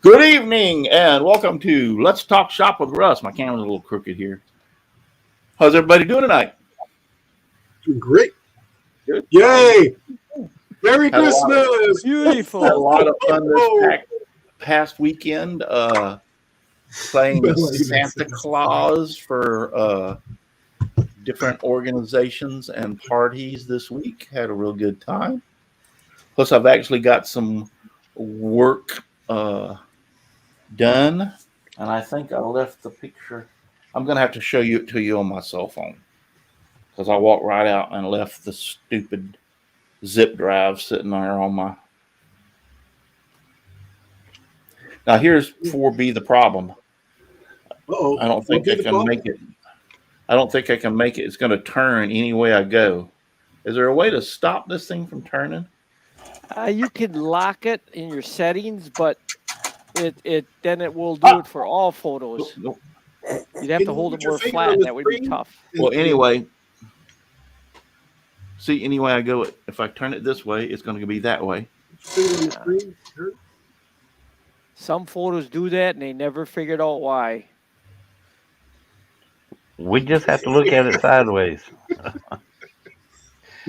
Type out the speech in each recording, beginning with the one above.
Good evening and welcome to Let's Talk Shop with Russ. My camera's a little crooked here. How's everybody doing tonight? Doing great. Good. Yay! Merry Christmas! Beautiful. Had a lot of fun this past weekend playing Santa Claus for different organizations and parties this week. Had a real good time. Plus, I've actually got some work done, and I think I left the picture. I'm gonna have to show it to you on my cell phone because I walked right out and left the stupid zip drive sitting there on my. Now here's 4B the problem. Uh-oh. I don't think I can make it. I don't think I can make it. It's going to turn any way I go. Is there a way to stop this thing from turning? You can lock it in your settings, but then it will do it for all photos. Nope. You'd have to hold it more flat. That would be tough. Well, anyway, see, any way I go, if I turn it this way, it's going to be that way. Some photos do that, and they never figured out why. We just have to look at it sideways.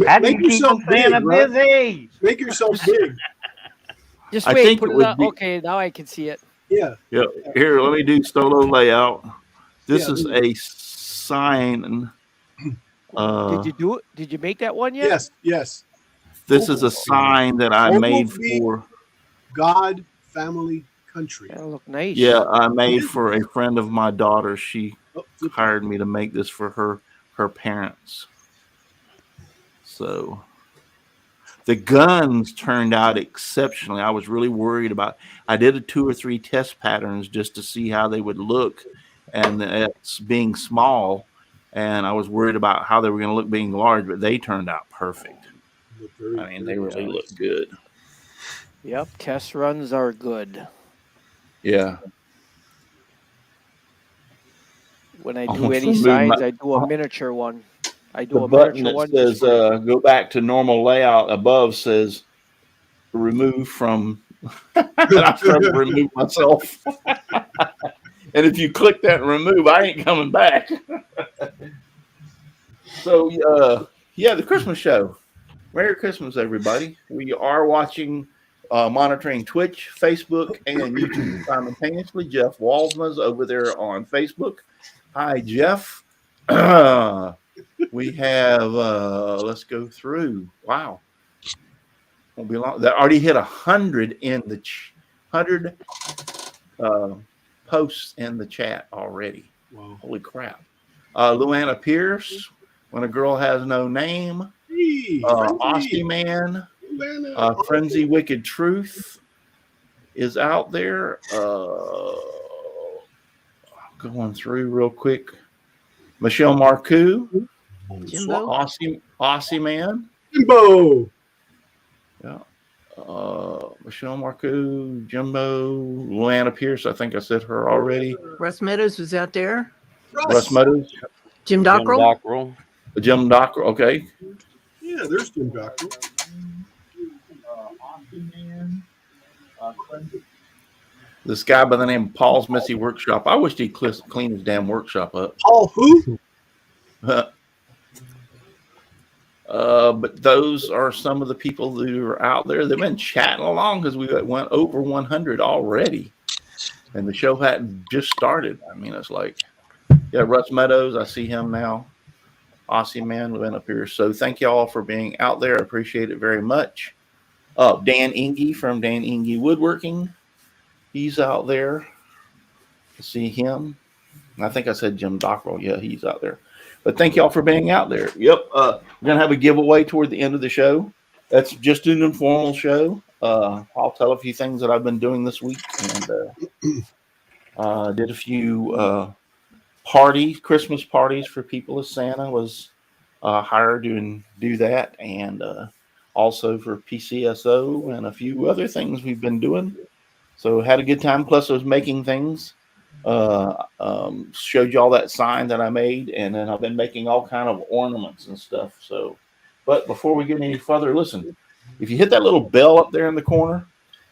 How do Make you keep yourself Santa big, right? busy? Make yourself big. Just I wait, think put it it would up. be- Okay, now I can see it. Yeah. Yeah. Here, let me do solo layout. This Yeah, is a sign. Did you do it? Did you make that one yet? Yes. Yes. This is a sign that I made for. God, family, country. That'll look nice. Yeah, I made for a friend of my daughter. She Oh, hired me to make this for her parents. So the guns turned out exceptionally. I was really worried about. I did 2 or 3 test patterns just to see how they would look, and it's being small, and I was worried about how they were going to look being large, but they turned out perfect. I mean, they really look good. Yep, test runs are good. Yeah. When I I do want any to move signs, my- I do a miniature one. I do The a button miniature that one. says go back to normal layout above says remove from. And I tried to remove myself. And if you click that and remove, I ain't coming back. So yeah, the Christmas show. Merry Christmas, everybody. We are watching, monitoring Twitch, Facebook, and YouTube simultaneously. Jeff Waldman's over there on Facebook. Hi, Jeff. We have, let's go through. Wow. Won't be long. That already hit 100 in the 100 posts in the chat already. Wow. Holy crap. Luana Pierce, When a Girl Has No Name. Hey, Aussie Man, Frenzy Wicked Truth is out there. Going through real quick. Michelle Marcoux, Jimbo. Aussie Man. Jimbo. Yeah. Michelle Marcoux, Jimbo, Luana Pierce. I think I said her already. Russ Meadows was out there. Russ Meadows, Jim Dockrell. Jim Dockrell. Okay. Yeah, there's Jim Dockrell. This guy by the name of Paul's Messy Workshop. I wish he'd clean his damn workshop up. Paul who? But those are some of the people who are out there. They've been chatting along because we went over 100 already, and the show hadn't just started. I mean, it's like, yeah, Russ Meadows. I see him now. Aussie Man went up here. So thank you all for being out there. I appreciate it very much. Dan Inge from Dan Inge Woodworking. He's out there. I see him. I think I said Jim Dockrell. Yeah, he's out there. But thank y'all for being out there. Yep. We're going to have a giveaway toward the end of the show. That's just an informal show. I'll tell a few things that I've been doing this week, and did a few parties, Christmas parties for people as Santa was hired to do that, and also for PCSO and a few other things we've been doing. So had a good time. Plus, I was making things. Showed you all that sign that I made, and then I've been making all kind of ornaments and stuff. So, but before we get any further, listen. If you hit that little bell up there in the corner,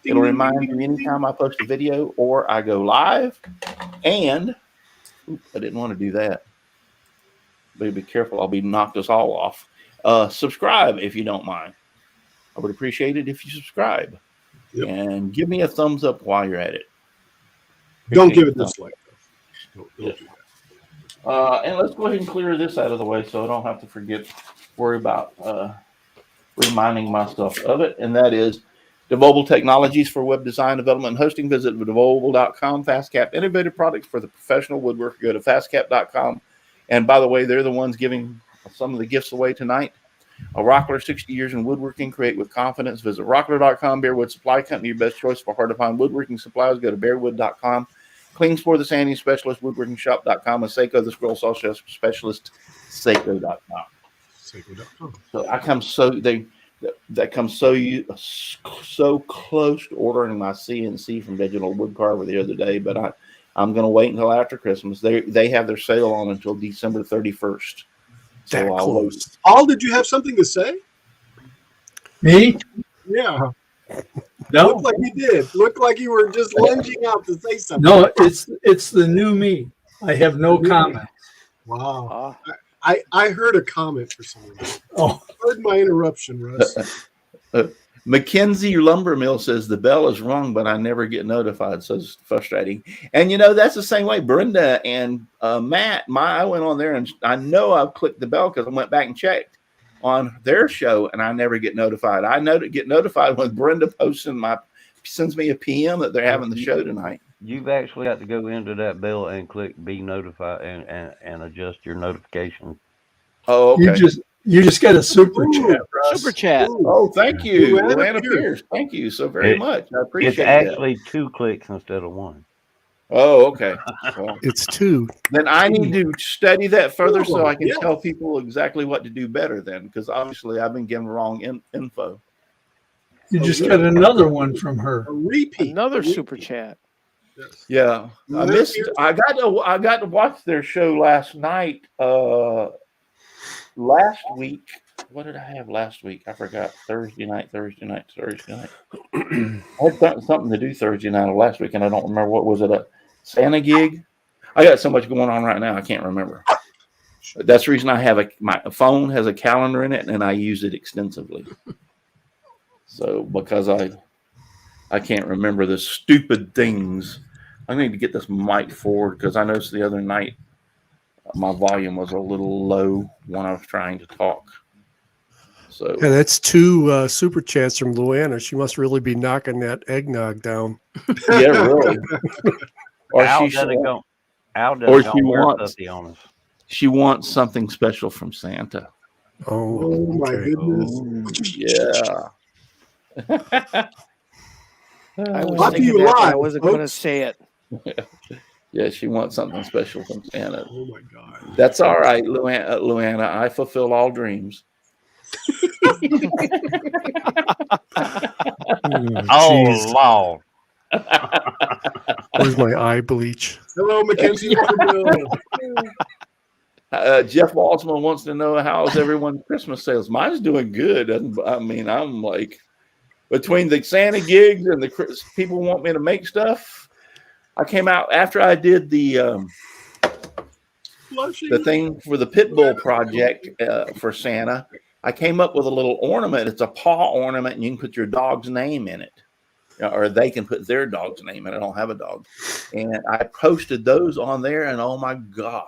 it'll remind you anytime I post a video or I go live. And I didn't want to do that. But be careful, I'll be knocked us all off. Subscribe if you don't mind. I would appreciate it if you subscribe. Yep. And give me a thumbs up while you're at it. Don't give it this like though. Don't do that. And let's go ahead and clear this out of the way so I don't have to worry about reminding myself of it. And that is Devobal Technologies for web design, development, and hosting. Visit devobal.com. FastCap, innovative products for the professional woodworker. Go to fastcap.com. And by the way, they're the ones giving some of the gifts away tonight. A Rockler, 60 years in woodworking. Create with confidence. Visit rockler.com. Bearwood Supply Company, your best choice for hard-to-find woodworking supplies. Go to bearwood.com. Cleans for the Sanding Specialist, woodworkingshop.com. And Seiko, the Scroll Saw Specialist, Seiko.com. Seiko.com. So I come so close to ordering my CNC from Digital Wood Carver the other day, but I'm going to wait until after Christmas. They have their sale on until December 31st. That So I'll close. Paul, did you have something to say? Me? Yeah. No, Looked like you did. Looked like you were just lunging out to say something. no. It's the new me. I have no comment. Wow. I heard a comment for someone. Oh, Heard my interruption, Russ. Mackenzie Lumber Mill says the bell is wrong, but I never get notified. So it's frustrating. And that's the same way. Brenda and Matt, I went on there and I know I've clicked the bell because I went back and checked on their show and I never get notified. I get notified when Brenda sends me a PM that they're having the show tonight. You've actually got to go into that bell and click be notified and adjust your notification. Oh, okay. you just got a super chat, Russ. Super chat. Oh, thank you, Luana Luana Pierce. Thank you so very much. I appreciate It's it. actually 2 clicks instead of 1. Oh, okay. Well, It's 2. then I need to study that further so I can Yeah. tell people exactly what to do better then, because obviously I've been given wrong info. You just got another one from her. A repeat. Another A repeat. super chat. Yes. Yeah, I missed. I got to watch their show last night. Last week, what did I have last week? I forgot. Thursday night. I had something to do Thursday night of last week, and I don't remember what was it. A Santa gig? I got so much going on right now, I can't remember. That's the reason I have my phone has a calendar in it, and I use it extensively. So because I can't remember the stupid things. I need to get this mic forward because I noticed the other night my volume was a little low when I was trying to talk. So Yeah, that's 2 super chats from Luana. She must really be knocking that eggnog down. yeah, really. Or Al she doesn't go. Al or doesn't she wear wants- puppy on us. she wants something special from Santa. Oh, Oh my okay. goodness. Yeah. I was Brought to thinking you that, but I live, wasn't going to folks. say it. Yeah, she wants something special from Santa. Oh my God. That's all right, Luana. I fulfill all dreams. Oh, Jeez. Lord. Where's my eye bleach? Hello, Mackenzie. Jeff Waltzman wants to know how's everyone's Christmas sales. Mine's doing good. I mean, I'm like between the Santa gigs and the people want me to make stuff. I came out after I did the thing for the Pitbull project for Santa. I came up with a little ornament. It's a paw ornament, and you can put your dog's name in it, or they can put their dog's name in it. I don't have a dog, and I posted those on there, and oh my God,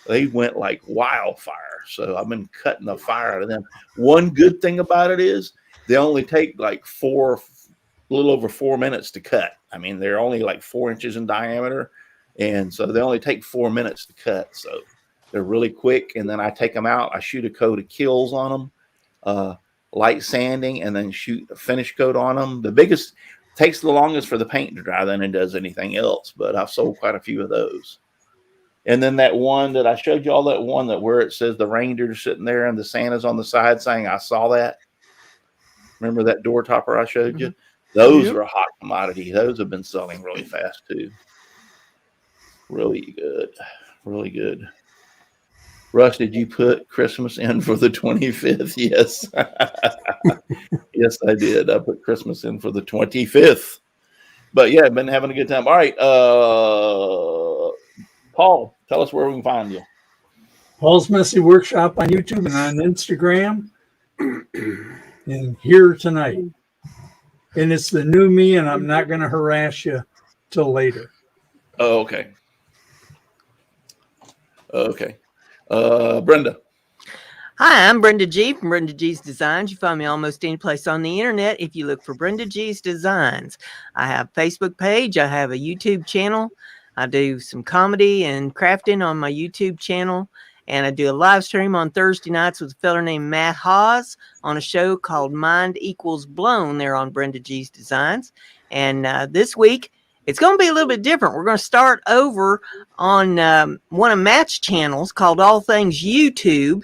they went like wildfire. So I've been cutting the fire out of them. One good thing about it is they only take like a little over 4 minutes to cut. I mean, they're only like 4 inches in diameter. And so they only take 4 minutes to cut. So they're really quick. And then I take them out. I shoot a coat of kills on them. light sanding and then shoot a finish coat on them. The biggest takes the longest for the paint to dry than it does anything else, but I've sold quite a few of those. And then that one that I showed you all, that one that where it says the reindeer's sitting there and the Santa's on the side saying, I saw that. Remember that door topper I showed you? Those are a hot commodity. Those have been selling really fast too. Really good. Really good. Russ, did you put Christmas in for the 25th? Yes. Yes, I did. I put Christmas in for the 25th. But yeah, I've been having a good time. All right. Paul, tell us where we can find you. Paul's Messy Workshop on YouTube and on Instagram. And here tonight. And it's the new me, and I'm not going to harass you till later. Oh, okay. Okay. Brenda. Hi, I'm Brenda G from Brenda G's Designs. You find me almost any place on the internet if you look for Brenda G's Designs. I have a Facebook page. I have a YouTube channel. I do some comedy and crafting on my YouTube channel. And I do a live stream on Thursday nights with a fella named Matt Hawes on a show called Mind Equals Blown there on Brenda G's Designs. And this week, it's going to be a little bit different. We're going to start over on one of Matt's channels called All Things YouTube.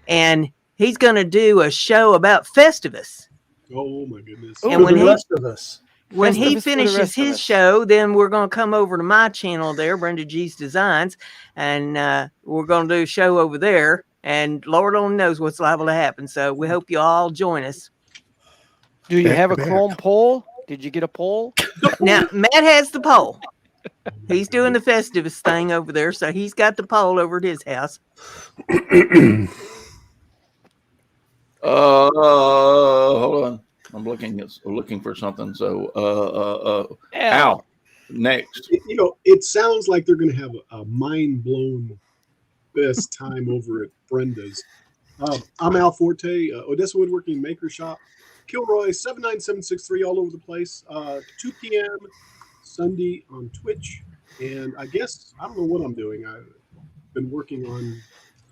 And he's going to do a show about Festivus. Oh my goodness! And when the rest of us. When he Festivus for the finishes rest of his us. show, then we're going to come over to my channel there, Brenda G's Designs, and we're going to do a show over there. And Lord only knows what's liable to happen. So we hope you all join us. Do you Back have a to back. chrome pole? Did you get a pole? Now, Matt has the pole. He's doing the Festivus thing over there, so he's got the pole over at his house. Hold on. I'm looking for something. So, Al, next. It sounds like they're going to have a mind blown best time over at Brenda's. I'm Al Forte, Odessa Woodworking Maker Shop, Kilroy 79763, all over the place. 2 p.m. Sunday on Twitch, and I guess I don't know what I'm doing. I've been working on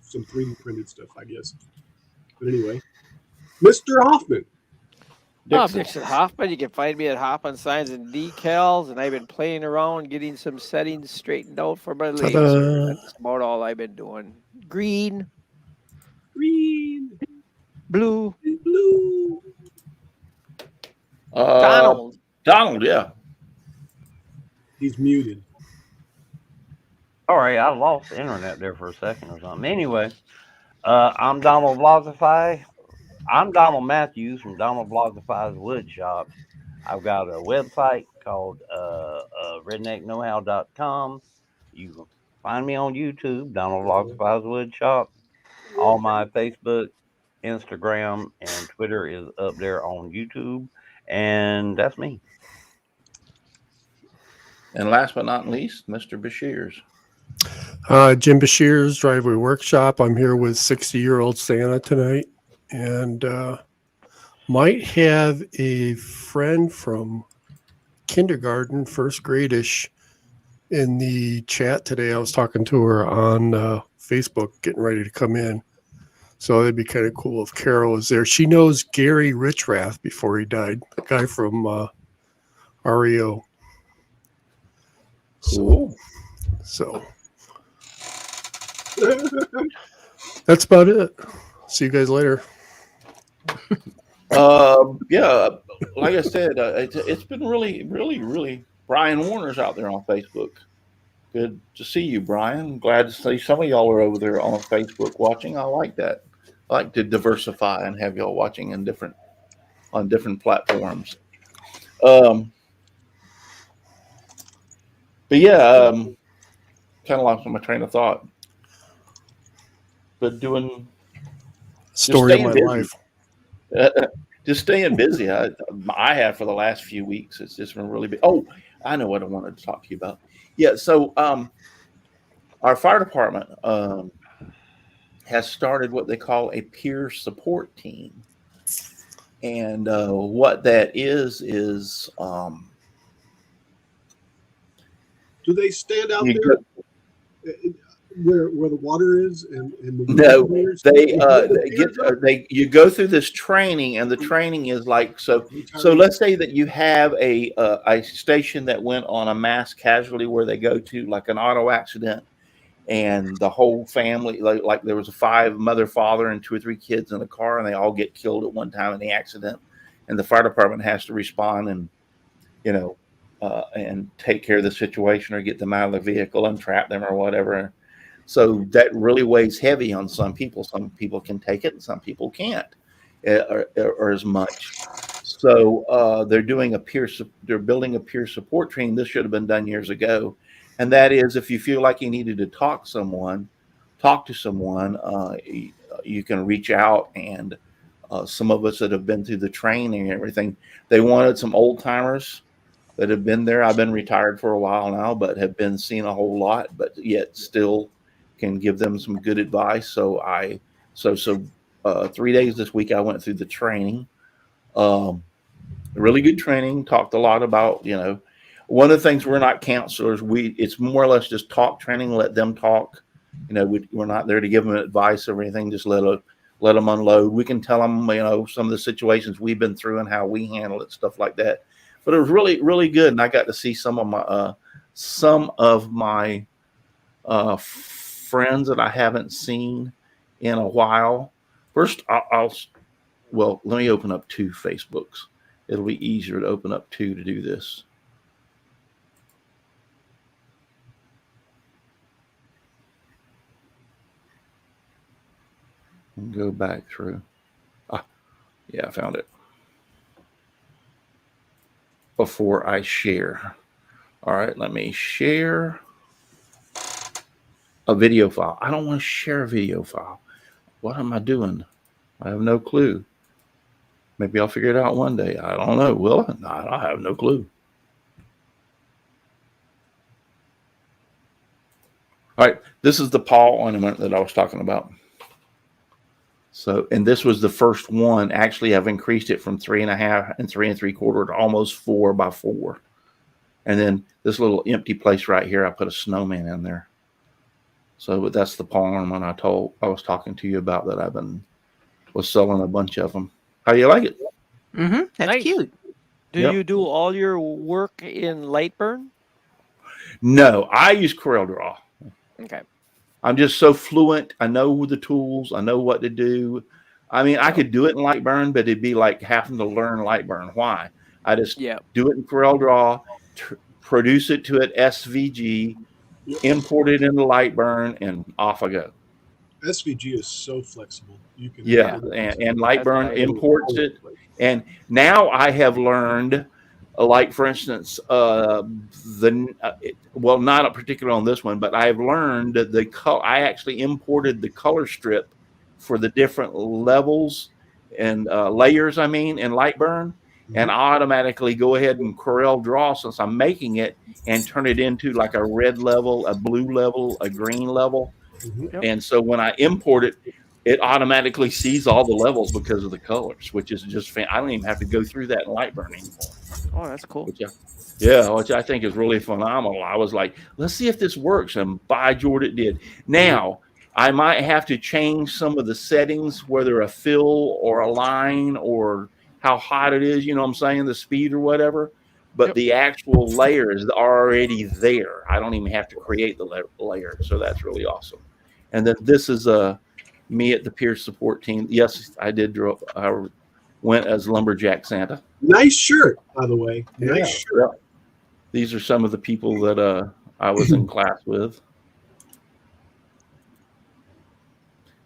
some 3D printed stuff, I guess. But anyway, Mr. Hoffman. I'm Dixon Hoffman. You can find me at Hoffman Signs and Decals, and I've been playing around getting some settings straightened out for my laser. Ta-da. That's about all I've been doing. Green, Blue. blue. Donald. Donald, yeah. He's muted. Sorry, I lost the internet there for a second or something. Anyway, I'm Donald Vlogify. I'm Donald Matthews from Donald Vlogify's Wood Shop. I've got a website called redneckknowhow.com. You can find me on YouTube, Donald Vlogify's Wood Shop. All my Facebook, Instagram, and Twitter is up there on YouTube. And that's me. And last but not least, Mr. Bashir's. Jim Bashir's Driveway Workshop. I'm here with 60-year-old Santa tonight, and might have a friend from kindergarten, first grade-ish, in the chat today. I was talking to her on Facebook, getting ready to come in. So it'd be kind of cool if Carol was there. She knows Gary Richrath before he died, the guy from REO. Cool. So that's about it. See you guys later. Yeah, like I said, it's been really. Brian Warner's out there on Facebook. Good to see you, Brian. Glad to see some of y'all are over there on Facebook watching. I like that. I like to diversify and have y'all watching on different platforms. But yeah, kind of lost my train of thought. But doing Story of staying my busy. life. Just staying busy. I have for the last few weeks. It's just been really big. Oh, I know what I wanted to talk to you about. Yeah, so our fire department has started what they call a peer support team, and what that is Do they stand out you there? where the water is and the No, piers? they Piers up? you go through this training, and the training is like so. So let's say that you have a station that went on a mass casualty where they go to like an auto accident, and the whole family, like there was a mother, father, and 2 or 3 kids in the car, and they all get killed at one time in the accident, and the fire department has to respond and and take care of the situation or get them out of the vehicle, untrap them or whatever. So that really weighs heavy on some people. Some people can take it and some people can't, or as much. So they're building a peer support training. This should have been done years ago. And that is, if you feel like you needed to talk to someone, you can reach out. And some of us that have been through the training and everything, they wanted some old timers that have been there. I've been retired for a while now, but have been seeing a whole lot, but yet still can give them some good advice. So 3 days this week I went through the training. Really good training. Talked a lot about, one of the things, we're not counselors. It's more or less just talk training. Let them talk. We're not there to give them advice or anything. Just let them unload. We can tell them, some of the situations we've been through and how we handle it, stuff like that. But it was really, really good, and I got to see some of my friends that I haven't seen in a while. First, let me open up 2 Facebooks. It'll be easier to open up 2 to do this. And go back through. Yeah, I found it. Before I share. All right, let me share a video file. I don't want to share a video file. What am I doing? I have no clue. Maybe I'll figure it out one day. I don't know. Will I? I have no clue. All right, this is the paw ornament that I was talking about. So, and this was the first one. Actually, I've increased it from 3.5 and 3 3/4 to almost 4 by 4. And then this little empty place right here, I put a snowman in there. So, but that's the paw ornament I was talking to you about that was selling a bunch of them. How do you like it? Mm-hmm. That's Nice. cute. Do you do all your work in Lightburn? No, I use CorelDRAW. Okay. I'm just so fluent. I know the tools. I know what to do. I mean, I could do it in Lightburn, but it'd be like having to learn Lightburn. Why? I just do it in CorelDRAW, produce it to an SVG, import it into Lightburn, and off I go. SVG is so flexible. You can and Lightburn imports it. And now I have learned, like for instance, not particularly on this one, but I have learned the color. I actually imported the color strip for the different levels and layers. In Lightburn, and I automatically go ahead and CorelDRAW, since I'm making it, and turn it into like a red level, a blue level, a green level. And so when I import it, it automatically sees all the levels because of the colors, which is just I don't even have to go through that in Lightburn anymore. Oh, that's cool. Which I think is really phenomenal. I was like, let's see if this works. And by George, it did. Now, I might have to change some of the settings, whether a fill or a line or how hot it is, the speed or whatever. But the actual layer is already there. I don't even have to create the layer. So that's really awesome. And then this is me at the peer support team. Yes, I did I went as Lumberjack Santa. Nice shirt, by the way. Nice shirt. Yeah. These are some of the people that I was in class with.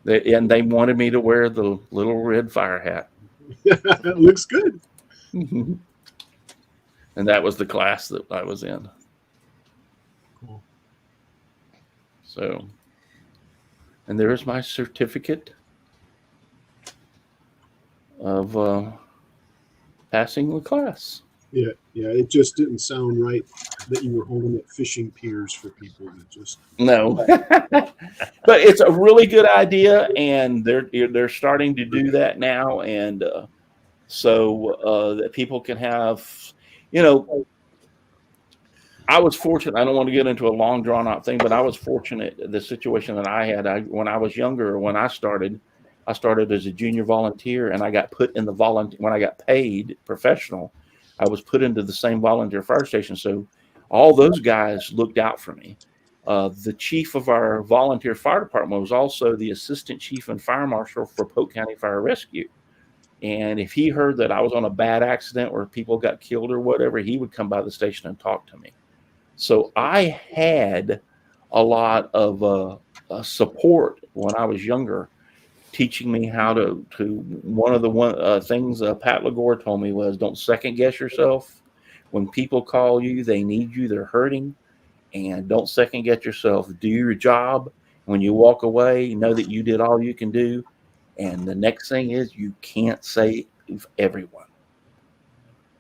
They wanted me to wear the little red fire hat. It looks good. And that was the class that I was in. Cool. So, and there's my certificate of passing the class. Yeah, it just didn't sound right that you were holding up fishing piers for people. No, but it's a really good idea, and they're starting to do that now, and so that people can have, I was fortunate. I don't want to get into a long drawn out thing, but I was fortunate. The situation that I had, when I was younger, when I started as a junior volunteer, and I got put in the volunteer when I got paid professional. I was put into the same volunteer fire station, so all those guys looked out for me. The chief of our volunteer fire department was also the assistant chief and fire marshal for Polk County Fire Rescue. And if he heard that I was on a bad accident or people got killed or whatever, he would come by the station and talk to me. So I had a lot of support when I was younger, teaching me how to one of the things Pat Lagore told me was, don't second guess yourself. When people call you, they need you, they're hurting, and don't second guess yourself. Do your job. When you walk away, know that you did all you can do. And the next thing is, you can't save everyone.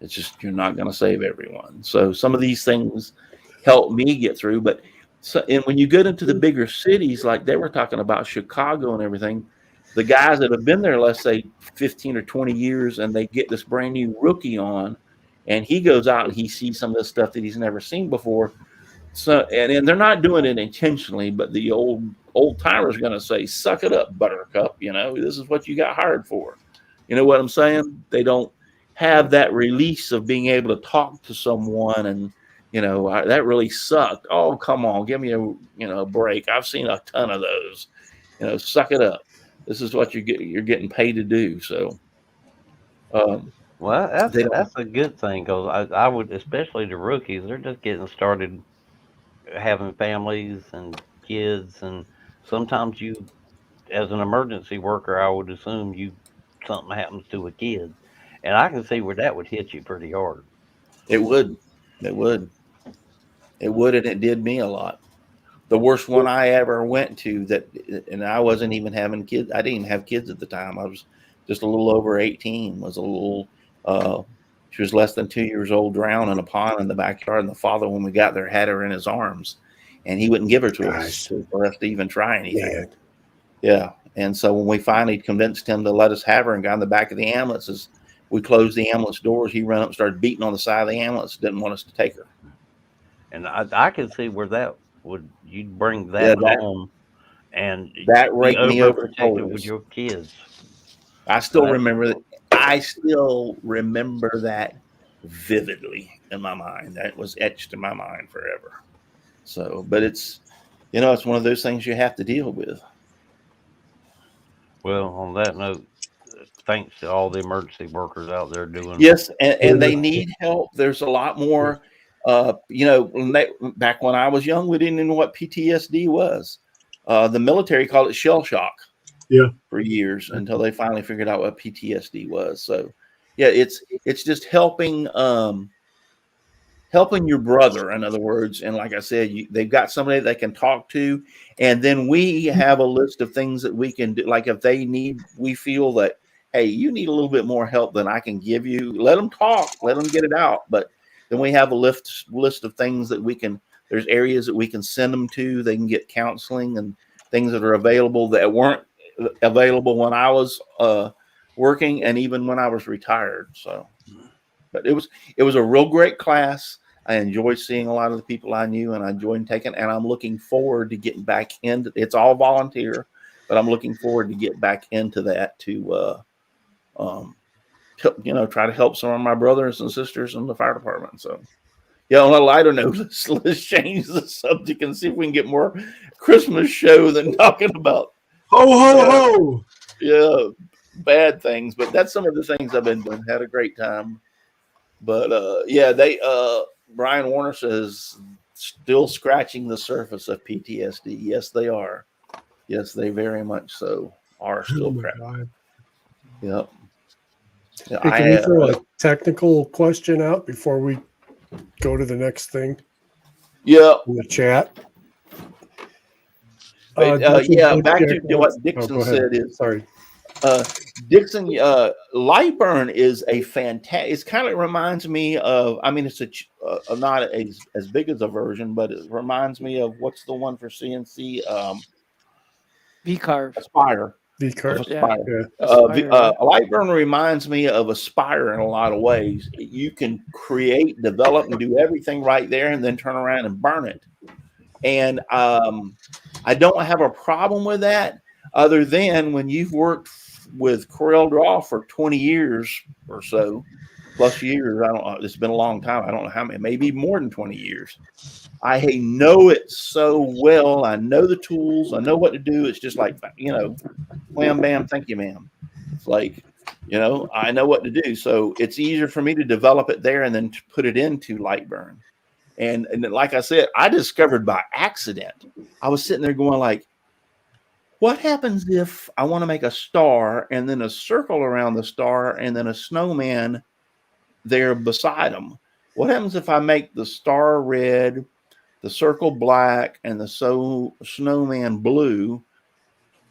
It's just, you're not going to save everyone. So some of these things help me get through. But and when you get into the bigger cities, like they were talking about Chicago and everything, the guys that have been there, let's say 15 or 20 years, and they get this brand new rookie on, and he goes out and he sees some of this stuff that he's never seen before. So, and they're not doing it intentionally, but the old timer's going to say, suck it up, buttercup. You know, this is what you got hired for. You know what I'm saying? They don't have that release of being able to talk to someone and, you know, that really sucked. Oh, come on, give me a break. I've seen a ton of those. You know, suck it up. This is what you're getting paid to do. So, well, that's a good thing, because I would, especially the rookies, they're just getting started, having families and kids, and sometimes you, as an emergency worker, I would assume something happens to a kid, and I can see where that would hit you pretty hard. It would, and it did me a lot. The worst one I ever went to, and I wasn't even having kids. I didn't even have kids at the time. I was just a little over 18. She was less than 2 years old, drowned in a pond in the backyard. And the father, when we got there, had her in his arms, and he wouldn't give her to us for us to even try anything. Yeah. And so when we finally convinced him to let us have her and got in the back of the ambulance, as we closed the ambulance doors, he ran up and started beating on the side of the ambulance. Didn't want us to take her. And I can see where you'd bring that home, and that be raked me over overprotective with your kids. I still remember that. I still remember that vividly in my mind. That was etched in my mind forever. So, but it's one of those things you have to deal with. Well, on that note, thanks to all the emergency workers out there doing. Yes, and they need help. There's a lot more. Back when I was young, we didn't even know what PTSD was. The military called it shell shock. Yeah, for years until they finally figured out what PTSD was. So, yeah, it's just helping your brother, in other words. And like I said, they've got somebody they can talk to, and then we have a list of things that we can do. Like if we feel that, hey, you need a little bit more help than I can give you, let them talk, let them get it out. But then we have a list of things that we can. There's areas that we can send them to. They can get counseling and things that are available that weren't available when I was working, and even when I was retired. So, but it was a real great class. I enjoyed seeing a lot of the people I knew, and I enjoyed taking. And I'm looking forward to getting back into. It's all volunteer, but I'm looking forward to get back into that to, try to help some of my brothers and sisters in the fire department. So. Yeah, on a lighter note, let's change the subject and see if we can get more Christmas show than talking about ho. Yeah, bad things. But that's some of the things I've been doing. Had a great time. But Brian Warner says still scratching the surface of PTSD. Yes, they are. Yes, they very much so are still cracking. Yep. Yeah, hey, can you throw a technical question out before we go to the next thing? Yeah. In the chat. Back to what Dixon said is sorry. Dixon, Lightburn is a fantastic. It kind of reminds me of. I mean, it's not as big as a version, but it reminds me of what's the one for CNC? V-Carve. Aspire. V cart. Of a Yeah. Spire. Yeah. Spire, yeah. A Lightburn reminds me of a Spire in a lot of ways. You can create, develop, and do everything right there, and then turn around and burn it. And I don't have a problem with that, other than when you've worked with Corel Draw for 20 years or so, plus years. I don't know. It's been a long time. I don't know how many, maybe more than 20 years. I know it so well. I know the tools. I know what to do. It's just like, wham, bam, thank you, ma'am. It's like, I know what to do. So it's easier for me to develop it there and then to put it into Lightburn. And like I said, I discovered by accident. I was sitting there going like, what happens if I want to make a star and then a circle around the star and then a snowman there beside them? What happens if I make the star red, the circle black, and the snowman blue,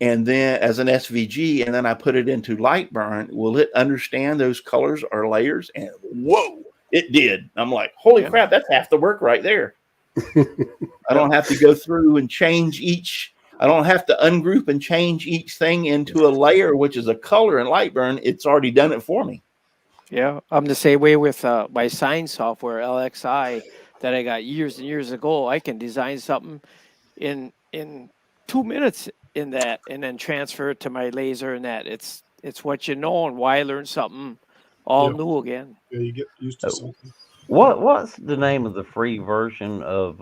and then as an SVG, and then I put it into Lightburn? Will it understand those colors or layers? And whoa, it did. I'm like, holy crap, that's half the work right there. I don't have to go through and change each. I don't have to ungroup and change each thing into a layer, which is a color in Lightburn. It's already done it for me. Yeah, I'm the same way with my sign software, LXI, that I got years and years ago. I can design something in 2 minutes in that, and then transfer it to my laser and that. It's what you know, and why I learn something all new again. Yeah, you get used to something. What's the name of the free version of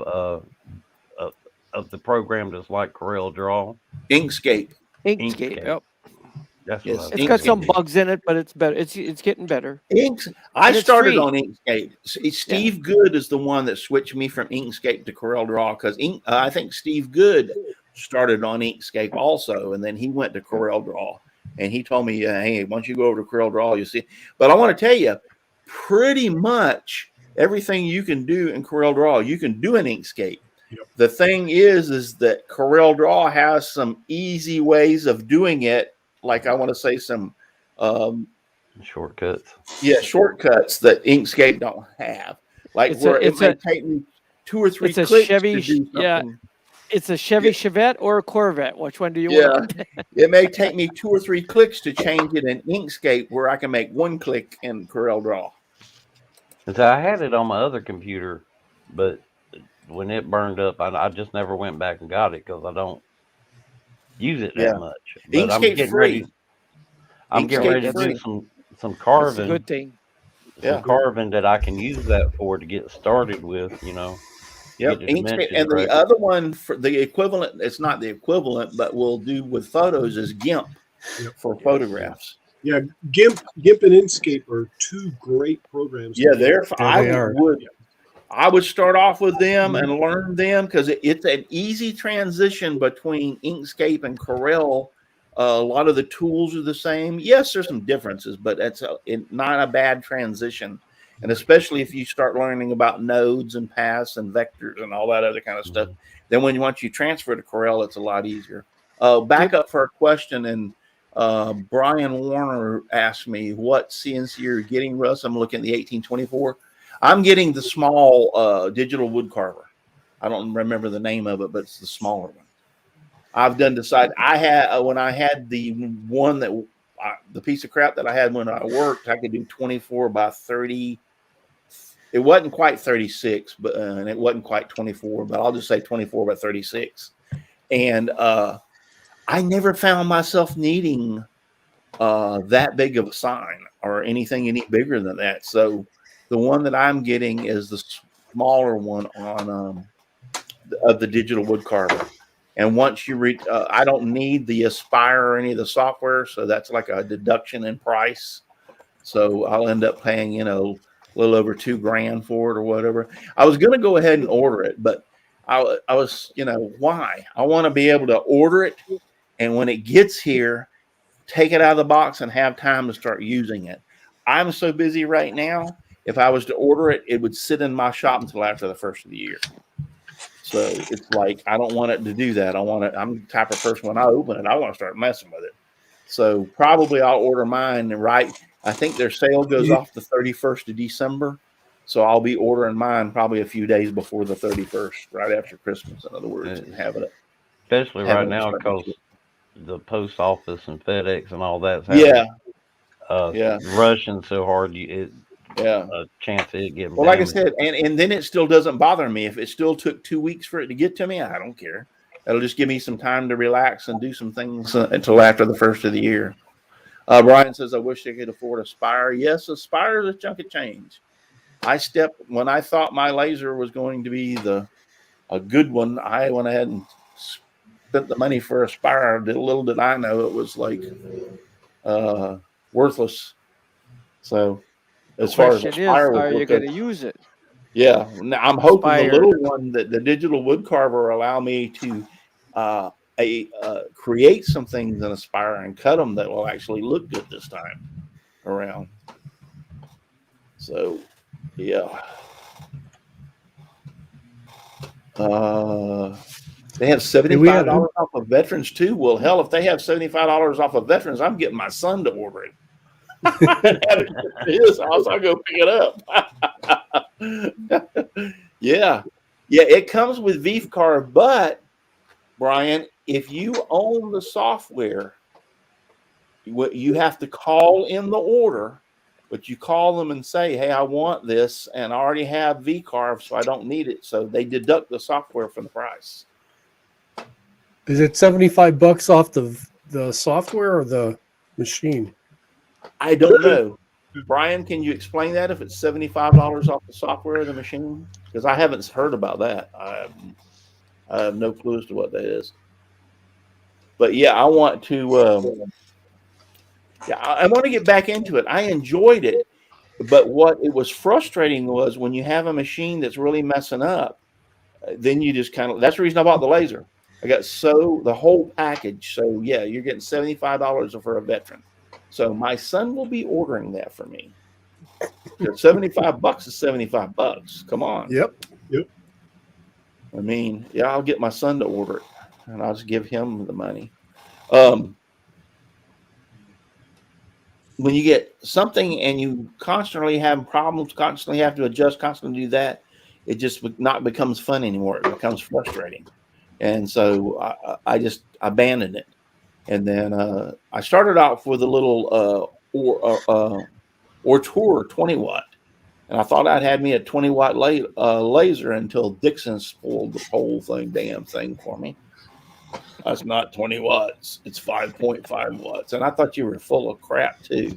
the program that's like Corel Draw? Inkscape. Inkscape. Yep. That's Yes, what It's got some bugs in it, but it's better. It's getting better. I And it's started free. on Inkscape. Steve Good is the one that switched me from Inkscape to Corel Draw, because I think Steve Good started on Inkscape also, and then he went to Corel Draw, and he told me, hey, once you go over to Corel Draw, you see. But I want to tell you, pretty much everything you can do in Corel Draw, you can do in Inkscape. Yep. The thing is that Corel Draw has some easy ways of doing it, like I want to say some shortcuts. Yeah, shortcuts that Inkscape don't have. Like it may take me 2 or 3 clicks Chevy, to do something. Yeah, it's a Chevy Chevette or a Corvette. Which one do you want? It may take me 2 or 3 clicks to change it in Inkscape, where I can make 1 click in Corel Draw. And so I had it on my other computer, but when it burned up, I just never went back and got it because I don't use it that much. But I'm Inkscape getting free. ready. I'm getting ready to do some carving. That's a good thing. Some carving that I can use that for to get started with. Yep. Inkscape, and the other one for the equivalent, it's not the equivalent, but we'll do with photos, is GIMP for photographs. Yeah, GIMP and Inkscape are 2 great programs. Yeah, I would start off with them and learn them, because it's an easy transition between Inkscape and Corel. A lot of the tools are the same. Yes, there's some differences, but it's not a bad transition. And especially if you start learning about nodes and paths and vectors and all that other kind of stuff, then once you transfer to Corel, it's a lot easier. Back up for a question, and Brian Warner asked me what CNC you're getting, Russ. I'm looking at the 1824. I'm getting the small digital wood carver. I don't remember the name of it, but it's the smaller one. I've decided when I had the one that the piece of crap that I had when I worked, I could do 24 by 30. It wasn't quite 36, but and it wasn't quite 24, but I'll just say 24 by 36. And I never found myself needing that big of a sign or anything any bigger than that. So the one that I'm getting is the smaller one on of the digital wood carver. And once you reach, I don't need the Aspire or any of the software, so that's like a deduction in price. So I'll end up paying, a little over $2,000 for it or whatever. I was going to go ahead and order it, but I was, why? I want to be able to order it, and when it gets here, take it out of the box and have time to start using it. I'm so busy right now. If I was to order it, it would sit in my shop until after the first of the year. So it's like, I don't want it to do that. I'm the type of person, when I open it, I want to start messing with it. So probably I'll order mine I think their sale goes off the 31st of December. So I'll be ordering mine probably a few days before the 31st, right after Christmas, in other words, and having it. Especially right now, because the post office and FedEx and all that's Yeah, yeah, rushing so hard, yeah. a chance of it getting Well, like I damaged. said, and then it still doesn't bother me if it still took 2 weeks for it to get to me. I don't care. It'll just give me some time to relax and do some things until after the first of the year. Brian says, "I wish I could afford a Spire." Yes, a Spire is a chunk of change. When I thought my laser was going to be a good one, I went ahead and spent the money for a Spire. Little did I know it was like worthless. So The as far as a question is, Spire was are you looked going at, to use it? yeah. Now, I'm hoping the Spire. little one, that the digital wood carver, allow me to create some things in a Spire and cut them that will actually look good this time around. So, yeah. They have $75 off of veterans too. Well, hell, if they have $75 off of veterans, I'm getting my son to order it. And have it to his house. I'll go pick it up. Yeah. It comes with VCarve, but Brian, if you own the software, you have to call in the order. But you call them and say, "Hey, I want this, and I already have VCarve, so I don't need it." So they deduct the software from the price. Is it $75 off the software or the machine? I don't know. Brian, can you explain that? If it's $75 off the software of the machine, because I haven't heard about that. I have no clue as to what that is. But yeah, I want to. I want to get back into it. I enjoyed it, but what it was frustrating was when you have a machine that's really messing up, then you just kind of. That's the reason I bought the laser. I got the whole package. So yeah, you're getting $75 for a veteran. So my son will be ordering that for me. $75 is $75. Come on. Yep. I mean, yeah, I'll get my son to order it, and I'll just give him the money. When you get something and you constantly have problems, constantly have to adjust, constantly do that, it just not becomes fun anymore. It becomes frustrating. And so I just abandoned it. And then I started out with a little Ortour 20 watt. And I thought I'd had me a 20 watt laser until Dixon spoiled the whole damn thing for me. That's not 20 watts. It's 5.5 watts. And I thought you were full of crap too.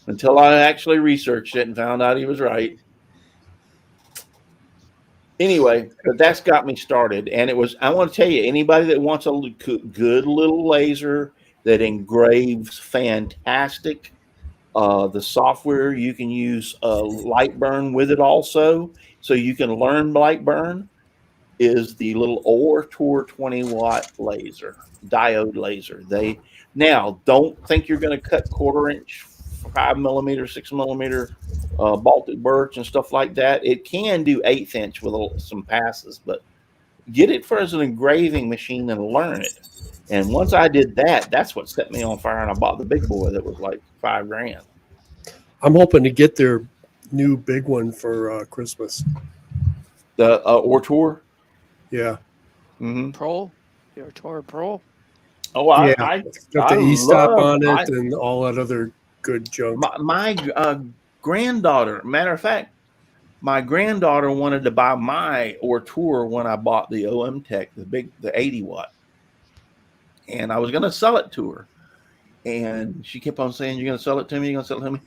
Until I actually researched it and found out he was right. Anyway, but that's got me started. And I want to tell you, anybody that wants a good little laser that engraves fantastic, the software, you can use Lightburn with it also. So you can learn Lightburn. Is the little Ortour 20 watt laser, diode laser. Now don't think you're going to cut 1/4 inch, 5 millimeter, 6 millimeter Baltic birch and stuff like that. It can do 1/8 inch with some passes, but get it as an engraving machine and learn it. And once I did that, that's what set me on fire. And I bought the big boy that was like $5,000. I'm hoping to get their new big one for Christmas. The Ortour. Yeah. Mm-hmm. Pro? Your Ortour Pro? Oh, I got the E-stop on it and all that other good junk. My granddaughter, matter of fact, my granddaughter wanted to buy my Ortour when I bought the OM Tech, the 80 watt. And I was going to sell it to her. And she kept on saying, "You're going to sell it to me? You're going to sell it to me?"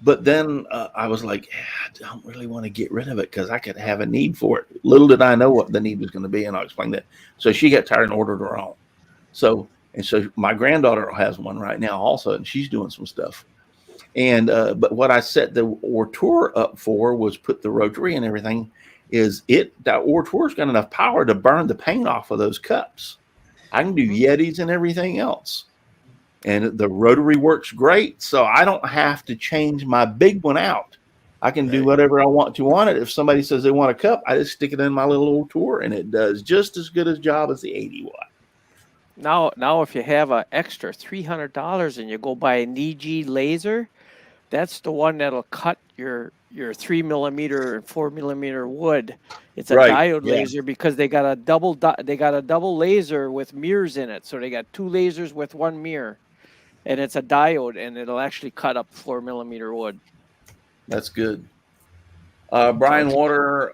But then I was like, I don't really want to get rid of it because I could have a need for it. Little did I know what the need was going to be, and I'll explain that. So she got tired and ordered her own. So my granddaughter has one right now also, and she's doing some stuff. And but what I set the Ortour up for was put the rotary and everything. That Ortour's got enough power to burn the paint off of those cups. I can do Yetis and everything else. And the rotary works great, so I don't have to change my big one out. I can do whatever I want to on it. If somebody says they want a cup, I just stick it in my little Ortour, and it does just as good a job as the 80 watt. Now, if you have an extra $300 and you go buy a Niji laser, that's the one that'll cut your your 3mm and 4mm wood. It's a Right, diode yeah. laser because they got a double laser with mirrors in it. So they got 2 lasers with 1 mirror, and it's a diode, and it'll actually cut up 4mm wood. That's good. Brian Warner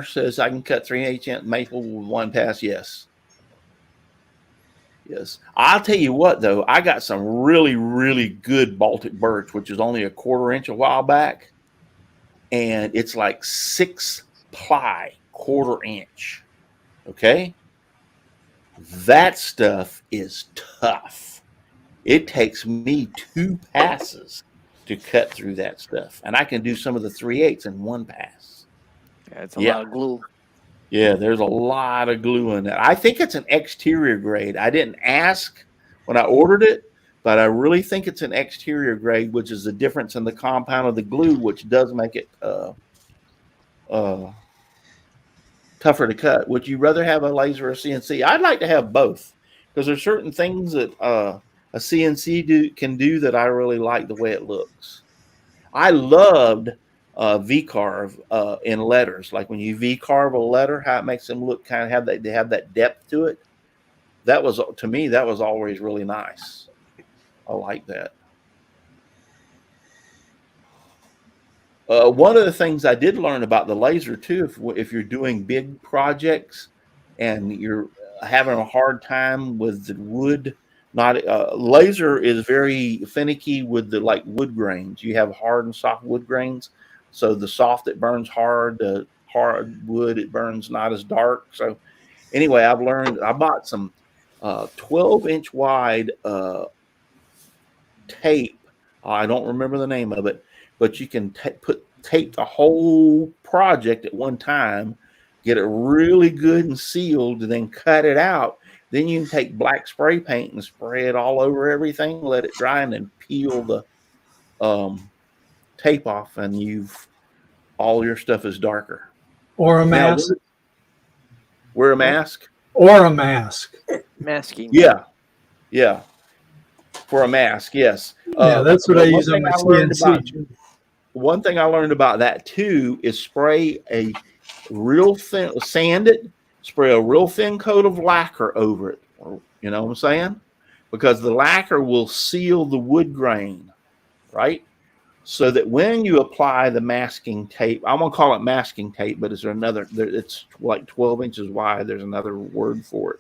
says I can cut 3/8 inch maple with 1 pass. Yes. Yes. I'll tell you what, though, I got some really, really good Baltic birch, which is only a 1/4 inch a while back. And it's like 6 ply, 1/4 inch. Okay. That stuff is tough. It takes me 2 passes to cut through that stuff. And I can do some of the 3/8 in 1 pass. Yeah, it's a lot of glue. Yeah, there's a lot of glue in that. I think it's an exterior grade. I didn't ask when I ordered it, but I really think it's an exterior grade, which is the difference in the compound of the glue, which does make it tougher to cut. Would you rather have a laser or a CNC? I'd like to have both, because there's certain things that a CNC can do that I really like the way it looks. I loved V-carve in letters. Like when you V-carve a letter, how it makes them look kind of have that depth to it. That was, to me, that was always really nice. I like that. One of the things I did learn about the laser too, if you're doing big projects and you're having a hard time with the wood, laser is very finicky with the wood grains. You have hard and soft wood grains. So the soft, it burns hard. The hard wood, it burns not as dark. So anyway, I bought some 12-inch wide tape. I don't remember the name of it, but you can tape the whole project at one time, get it really good and sealed, and then cut it out. Then you can take black spray paint and spray it all over everything, let it dry, and then peel the tape off, and all your stuff is darker. Or a mask. Wear a mask? Or a mask. Masking. Yeah. Yeah. For a mask, yes. Yeah, that's what I use on my CNC. One thing I learned about that too is spray a real thin, sand it, spray a real thin coat of lacquer over it. You know what I'm saying? Because the lacquer will seal the wood grain, right? So that when you apply the masking tape, I'm going to call it masking tape, but it's like 12 inches wide. There's another word for it.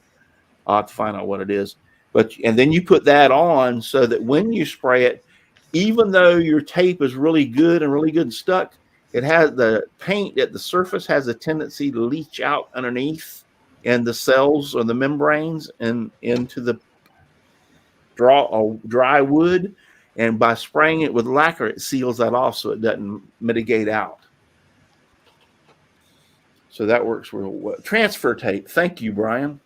I'll have to find out what it is. And then you put that on so that when you spray it, even though your tape is really good and stuck, it has the paint at the surface has a tendency to leach out underneath and the cells or the membranes and into the dry wood. And by spraying it with lacquer, it seals that off so it doesn't mitigate out. So that works real well. Transfer tape. Thank you, Brian.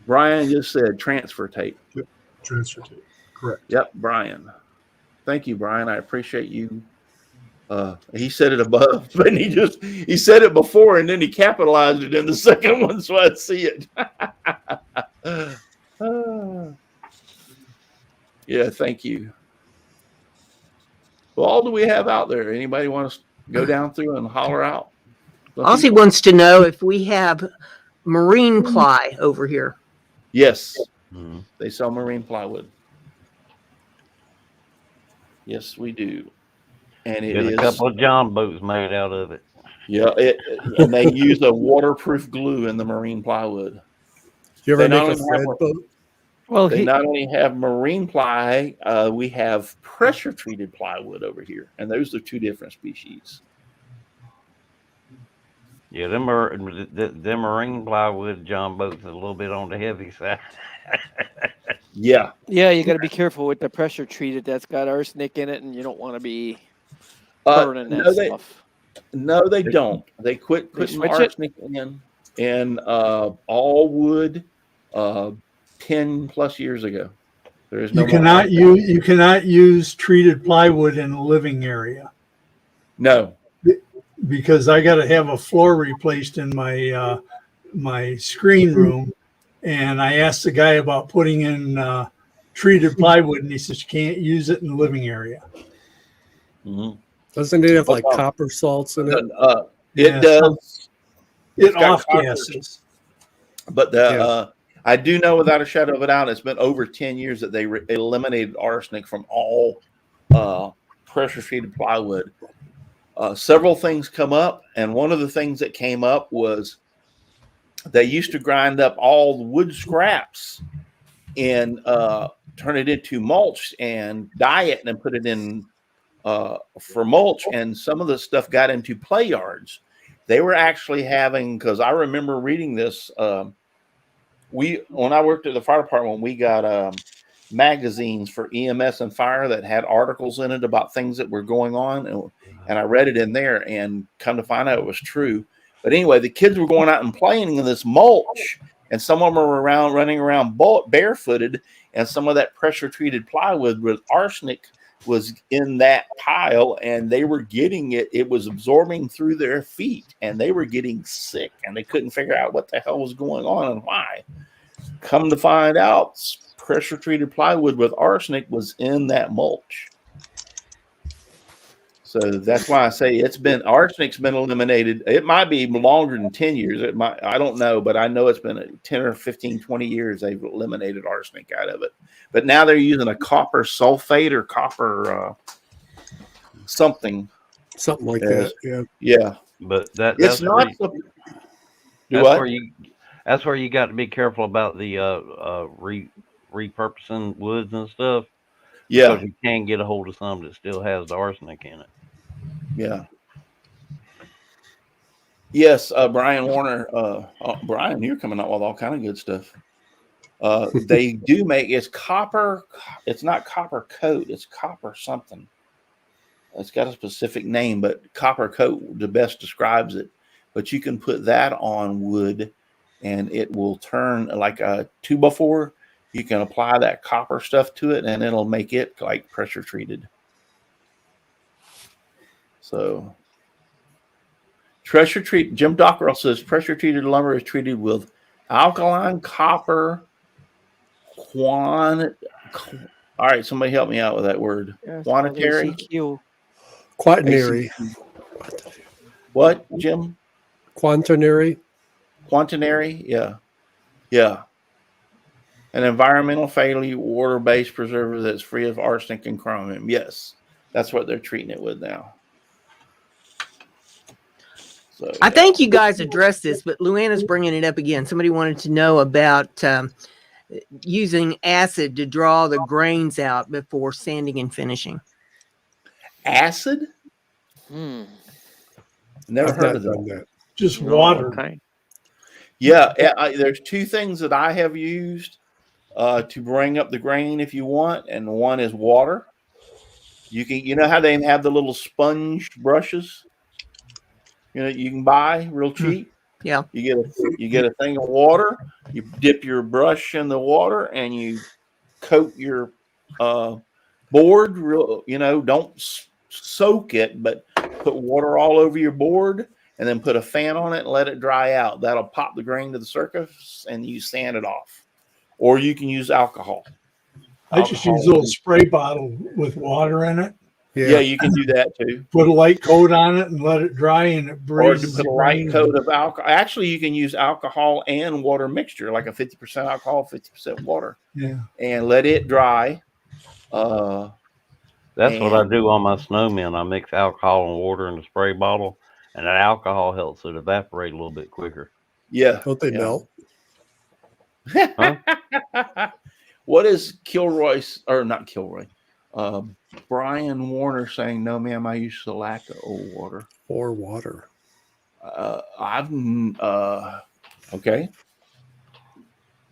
Brian just said transfer tape. Yep. Transfer tape. Correct. Yep, Brian. Thank you, Brian. I appreciate you. He said it above, but he said it before and then he capitalized it in the second one, so I see it. Yeah, thank you. Well, all do we have out there? Anybody want to go down through and holler out? Ozzy wants to know if we have marine ply over here. Yes. Mm-hmm. They sell marine plywood. Yes, we do. And There's a couple of John boats made out of it. Yeah, and they use a waterproof glue in the marine plywood. You ever make a thread boat? Well, they not only have marine ply, we have pressure treated plywood over here, and those are 2 different species. Yeah, them marine plywood John boats are a little bit on the heavy side. Yeah. Yeah, you got to be careful with the pressure treated. That's got arsenic in it, and you don't want to be burning that stuff. No, they don't. They quit putting arsenic in, and all wood 10 plus years ago. There is no. You cannot use treated plywood in a living area. No, because I got to have a floor replaced in my my screen room, and I asked the guy about putting in treated plywood, and he says you can't use it in the living area. Mm-hmm. Doesn't it have like Okay. copper salts in it? It Yeah, does. It It's got off copper. gases. But Yeah. I do know without a shadow of a doubt, it's been over 10 years that they eliminated arsenic from all pressure treated plywood. Several things come up, and one of the things that came up was they used to grind up all the wood scraps and turn it into mulch and dye it and then put it in for mulch. And some of the stuff got into play yards. They were actually having, because I remember reading this. When I worked at the fire department, we got magazines for EMS and fire that had articles in it about things that were going on, and I read it in there, and come to find out it was true. But anyway, the kids were going out and playing in this mulch, and some of them were running around barefooted, and some of that pressure treated plywood with arsenic was in that pile, and they were getting it was absorbing through their feet, and they were getting sick, and they couldn't figure out what the hell was going on and why. Come to find out, pressure treated plywood with arsenic was in that mulch. So that's why I say arsenic's been eliminated. It might be longer than 10 years. I don't know, but I know it's been 10 or 15, 20 years they've eliminated arsenic out of it. But now they're using a copper sulfate or copper something Like that. Yeah. Yeah. But that's It's where not you, that's where you got to be careful about the repurposing woods and stuff. Yeah. Because you can get a hold of some that still has the arsenic in it. Yeah. Yes, Brian Warner. Brian, you're coming out with all kind of good stuff. They do make it's copper. It's not copper coat. It's copper something. It's got a specific name, but copper coat the best describes it. But you can put that on wood, and it will turn like a 2x4. You can apply that copper stuff to it, and it'll make it like pressure treated. So, Jim Dockrell says pressure treated lumber is treated with alkaline copper. All right, somebody help me out with that word. Quaternary. Quaternary. What, Jim? Quaternary. Quaternary. Yeah. Yeah. An environmental friendly water-based preservative that's free of arsenic and chromium. Yes, that's what they're treating it with now. So, I think you guys addressed this, but Luana's bringing it up again. Somebody wanted to know about using acid to draw the grains out before sanding and finishing. Acid? Never heard of that. Just water. Okay. Yeah, there's two things that I have used to bring up the grain if you want, and one is water. You know how they have the little sponge brushes? You can buy real cheap. Yeah. You get a thing of water. You dip your brush in the water and you coat your board. Don't soak it, but put water all over your board, and then put a fan on it and let it dry out. That'll pop the grain to the surface, and you sand it off. Or you can use alcohol. I just use a little spray bottle with water in it. Yeah, you can do that too. Put a light coat on it and let it dry, and it breathes. Or you put a light coat of alcohol. Actually, you can use alcohol and water mixture, like a 50% alcohol, 50% water. Yeah. And let it dry. That's what I do on my snowmen. I mix alcohol and water in a spray bottle, and that alcohol helps it evaporate a little bit quicker. Yeah. Don't they melt? Huh? What is Kilroy, or not Kilroy? Brian Warner saying, "No, ma'am, I use Silaca water." Or water. Okay.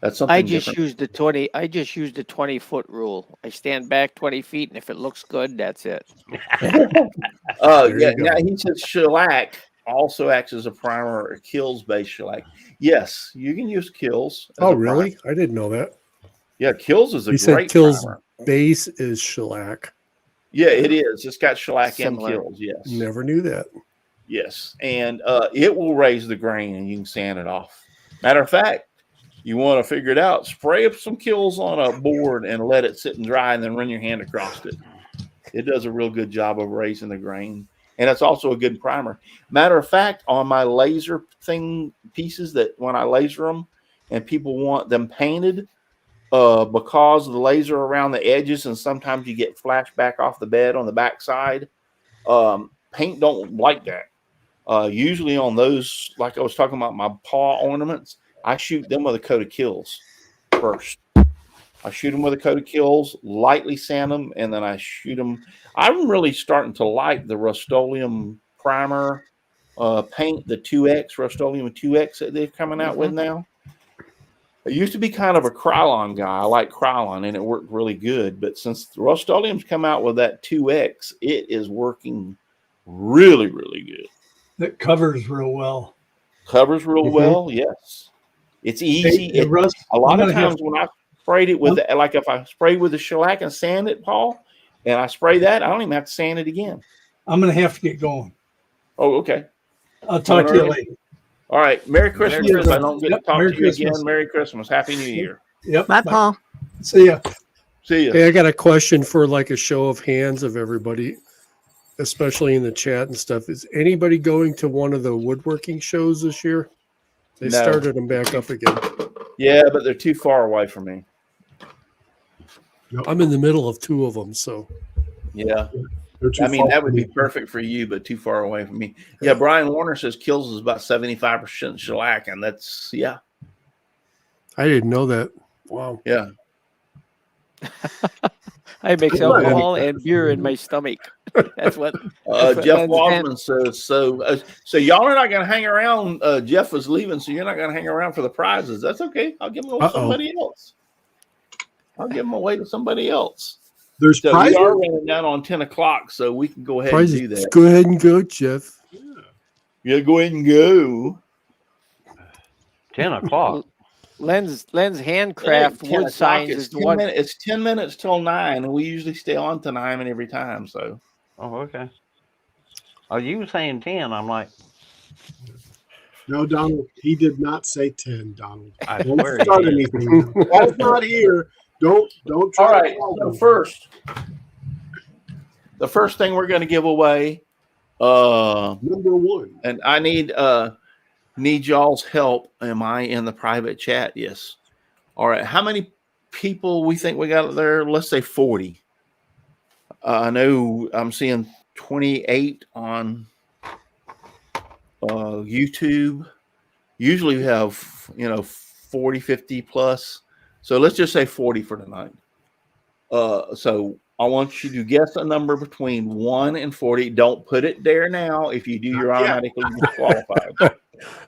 That's something I just different. used the 20. I just used the 20-foot rule. I stand back 20 feet, and if it looks good, that's it. Yeah. Now he says shellac also acts as a primer or Kills-based shellac. Yes, you can use Kills. Oh, really? I didn't know that. Yeah, Kills is a You great said Kills primer. base is shellac. Yeah, it is. It's got shellac Similar. and Kills. Yes. Never knew that. Yes, and it will raise the grain, and you can sand it off. Matter of fact, you want to figure it out, spray up some Kills on a board and let it sit and dry, and then run your hand across it. It does a real good job of raising the grain. and it's also a good primer. Matter of fact, on my laser thing pieces, that when I laser them and people want them painted, because of the laser around the edges, and sometimes you get flashback off the bed on the back side, paint don't like that. Usually on those, like I was talking about my paw ornaments, I shoot them with a coat of Kills first. I shoot them with a coat of Kills, lightly sand them, and then I shoot them. I'm really starting to like the Rust-Oleum primer paint, the 2X, Rust-Oleum 2X that they're coming out with now. I used to be kind of a Krylon guy. I like Krylon, and it worked really good. But since Rust-Oleum's come out with that 2X, it is working really, really good. That covers real well. Covers real well, yes. It's easy. Hey, Russ, a lot I'm of gonna times when I sprayed it with, like if I spray with the shellac and sand it, Paul, and I spray that, I don't even have to sand it again. I'm going to have to get going. Oh, okay. I'll talk to you later. All right. Merry Christmas. Christmas. If I don't get to talk Merry to you Christmas. again, Merry Christmas. Happy New Year. Yep. Bye, Paul. See ya. See ya. Hey, I got a question for like a show of hands of everybody, especially in the chat and stuff. Is anybody going to one of the woodworking shows this year? They No. started them back up again. Yeah, but they're too far away from me. I'm in the middle of two of them, so Yeah. They're too I mean, far that would from be me. perfect for you, but too far away from me. Yeah, Brian Warner says Kills is about 75% shellac, and that's, yeah. I didn't know that. Wow. Yeah. I mix Good luck. alcohol and beer in my stomach. That's what. Jeff Waldman says, so y'all are not going to hang around. Jeff was leaving, so you're not going to hang around for the prizes. That's okay. I'll give them to somebody else. I'll give them away to somebody else. There's So prizes. we are running down on 10 o'clock, so we can go ahead Prizes. and do that. Go ahead and go, Jeff. Yeah, go ahead and go. 10 o'clock. Len's handcraft 10 wood o'clock. signs It's is the 10 one. minutes. It's 10 minutes till 9, and we usually stay on to 9 every time. So Oh, okay. Oh, you were saying 10. I'm like, No, Donald, he did not say 10, Donald. I Don't swear he start did. anything. Paul's not here. Don't try all to right. call So him. the first thing we're going to give away, Number one. and I need y'all's help. Am I in the private chat? Yes. All right. How many people we think we got there? Let's say 40. I know I'm seeing 28 on YouTube. Usually we have 40, 50 plus. So let's just say 40 for tonight. So I want you to guess a number between 1 and 40. Don't put it there now. If you do, you're automatically disqualified.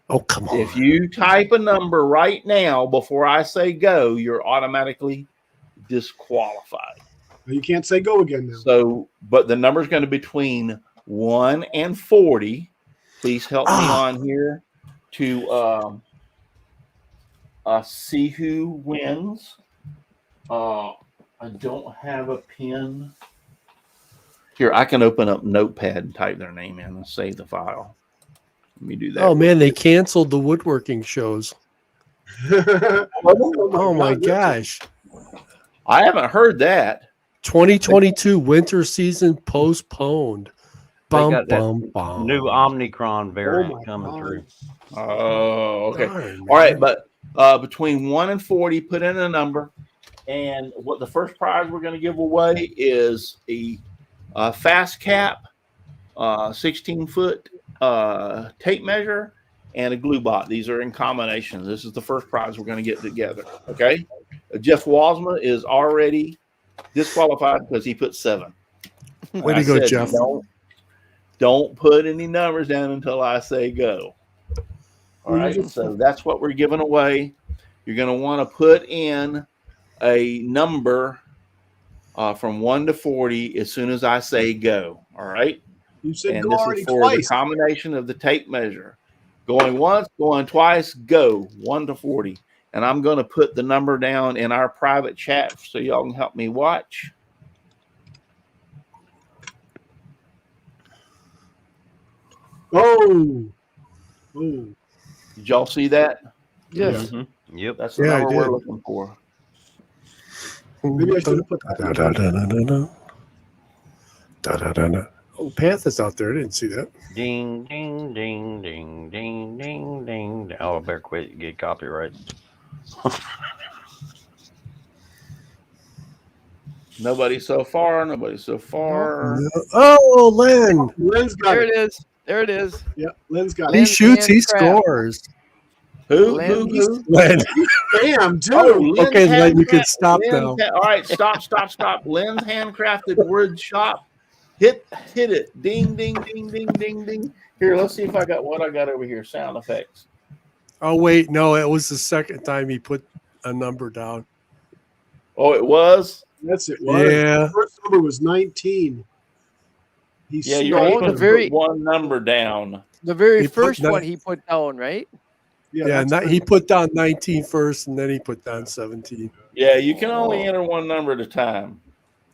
Oh, come on. If you type a number right now before I say go, you're automatically disqualified. You can't say go again now. So, but the number is going to be between 1 and 40. Please help me on here to see who wins. I don't have a pen. Here, I can open up Notepad and type their name in and save the file. Let me do that. Oh man, they canceled the woodworking shows. Oh my gosh. I haven't heard that. 2022 winter season postponed. Bum, got that bum, bum. new Omicron variant my coming God. through. Oh, okay. Darn, All right, man. but between 1 and 40, put in a number. And what the first prize we're going to give away is a fast cap, 16-foot tape measure, and a glue bot. These are in combinations. This is the first prize we're going to get together. Okay. Jeff Wasma is already disqualified because he put 7. Way I to go, said, Jeff. Don't put any numbers down until I say go. All right. So that's what we're giving away. You're going to want to put in a number from 1 to 40 as soon as I say go. All right. You said And go this already is for twice. the combination of the tape measure. Going once, going twice, go 1 to 40. And I'm going to put the number down in our private chat so y'all can help me watch. Oh. Did y'all see that? Yes. Mm-hmm. Yep. That's the Yeah, I number we're did. looking for. Maybe I should have put that. Da-da-da-da-da-da. Da-da-da-da. Oh, Panther's out there. I didn't see that. Ding, ding, ding, ding, ding, ding, ding. Oh, I better quit. Get copyright. Nobody so far. Nobody so far. No. Oh, Len. Len's got There it. it is. There it is. Yeah, Len's got He it. Len- shoots, he handcraft. scores. Who? Len- Who? Len. Bam, dude. Oh, Lynn's Okay, Len, you can handcraft- stop Lynn's now. All right, stop. Lynn's handcrafted wood shop. Hit it. Ding, ding, ding, ding, ding, ding. Here, let's see if I got what I got over here. Sound effects. Oh, wait. No, it was the second time he put a number down. Oh, it was? That's it. Was. Yeah. The first number was 19. He Yeah, you're stole able the to very- put one number down. The very He put first nine- one he put down, right? Yeah, that's not, right. he put down 19 first, and then he put down 17. Yeah, you can only enter one number at a time.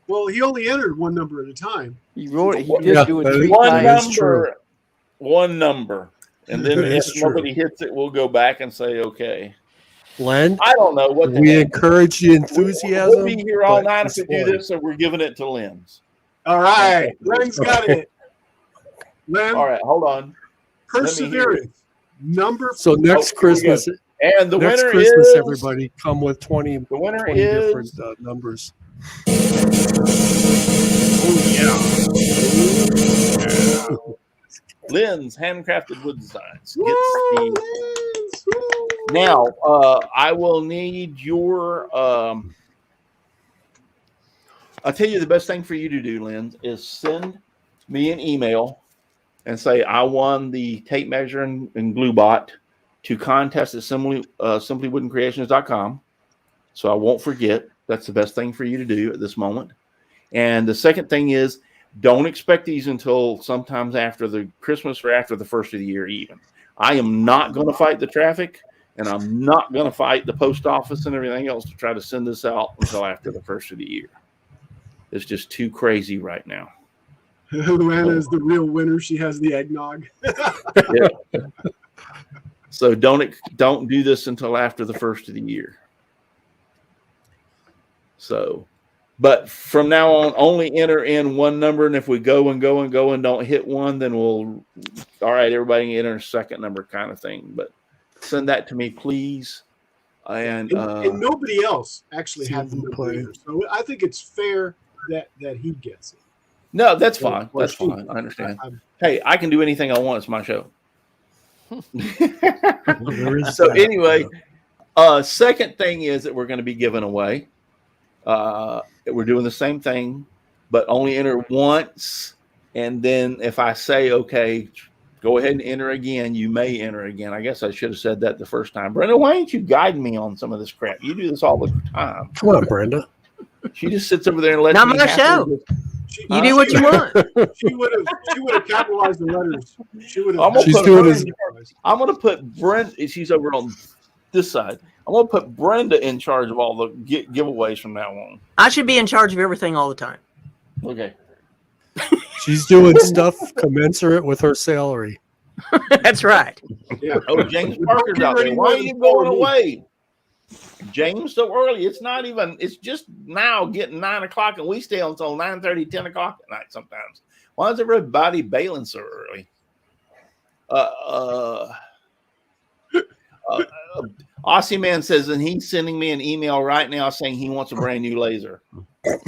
Well, he only entered one number at a time. He wrote it. He did Yeah, do it that is- 3 One times. That's number. One number. And then That if is true. nobody hits it, we'll go back and say, okay. Len, I don't know what the we heck. encourage the enthusiasm. We'll be here all but night if we do display. this, so we're giving it to Lynn's. All right. Len's got it. Len, All right, hold on. perseverance. Number So next Oh, here we go. Christmas, And the next winner Christmas, is everybody come with 20, The winner 20 is different numbers. Lynn's Handcrafted Wood Designs. Woo, Gets the, Lens, woo. now, I will need your. I'll tell you the best thing for you to do, Lynn, is send me an email and say I won the tape measure and glue bot to contest at simplywoodencreations.com. So I won't forget. That's the best thing for you to do at this moment. And the second thing is, don't expect these until sometimes after the Christmas or after the first of the year even. I am not going to fight the traffic, and I'm not going to fight the post office and everything else to try to send this out until after the first of the year. It's just too crazy right now. Luana is the real winner. She has the eggnog. So don't do this until after the first of the year. So, but from now on, only enter in one number, and if we go and don't hit one, then we'll, all right, everybody can enter a second number kind of thing. But send that to me, please. And And nobody else actually See had the who number played. either. So I think it's fair that he gets it. no, that's fine. Or That's she. fine. I understand. I'm- Hey, I can do anything I want. It's my show. There is So that. anyway, second thing is that we're going to be giving away. We're doing the same thing, but only enter once. And then if I say, okay, go ahead and enter again, you may enter again. I guess I should have said that the first time. Brenda, why ain't you guiding me on some of this crap? You do this all the time. Come on, Brenda. She just sits over there and lets Not me my happily show. just- You do what you want. She would have capitalized the letters. She would I'm have. gonna She's put doing her his- in charge. I'm gonna put Brenda. She's over on this side. I'm gonna put Brenda in charge of all the giveaways from now on. I should be in charge of everything all the time. Okay. She's doing stuff commensurate with her salary. That's right. Yeah. Oh, James Parker's out there. Why are you going away? James, so early. It's not even, it's just now getting 9 o'clock and we stay until 9:30, 10 o'clock at night sometimes. Why is everybody bailing so early? Aussie Man says, and he's sending me an email right now saying he wants a brand new laser. That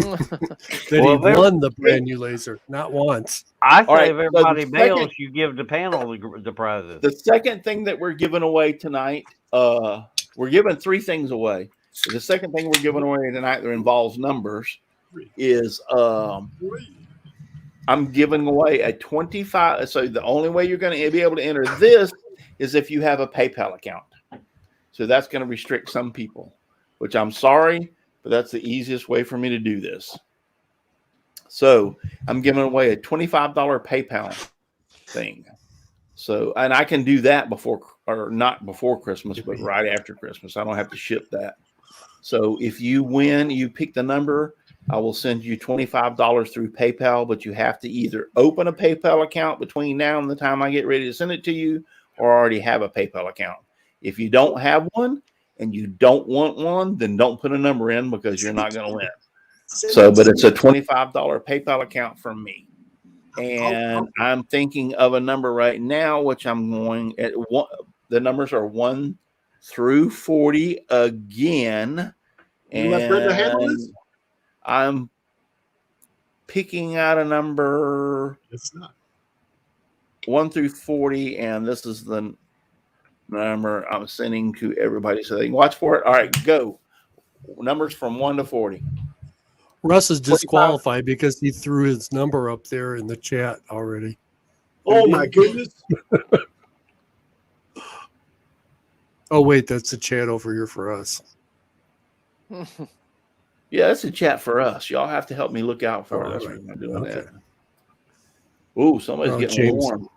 Well, he won the brand new laser, not once. I say All right, if so everybody the bails, second- you give the panel the prizes. The second thing that we're giving away tonight, we're giving 3 things away. The second thing we're giving away tonight that involves numbers is I'm giving away a 25. So the only way you're going to be able to enter this is if you have a PayPal account. So that's going to restrict some people, which I'm sorry, but that's the easiest way for me to do this. So I'm giving away a $25 PayPal thing. So, and I can do that before, or not before Christmas, but right after Christmas. I don't have to ship that. So if you win, you pick the number, I will send you $25 through PayPal, but you have to either open a PayPal account between now and the time I get ready to send it to you, or already have a PayPal account. If you don't have one and you don't want one, then don't put a number in because you're not going to win. So, but it's a $25 PayPal account from me. And I'm thinking of a number right now, which I'm going at. The numbers are 1 through 40 again. You let Brenda handle this? I'm picking out a number. It's not 1 through 40, and this is the number I'm sending to everybody so they can watch for it. All right, go. Numbers from 1 to 40. Russ is disqualified because he threw his number up there in the chat already. Oh my goodness! Oh wait, that's the chat over here for us. Yeah, that's a chat for us. Y'all have to help me look out for it. That's why I'm doing that. Ooh, somebody's getting warm.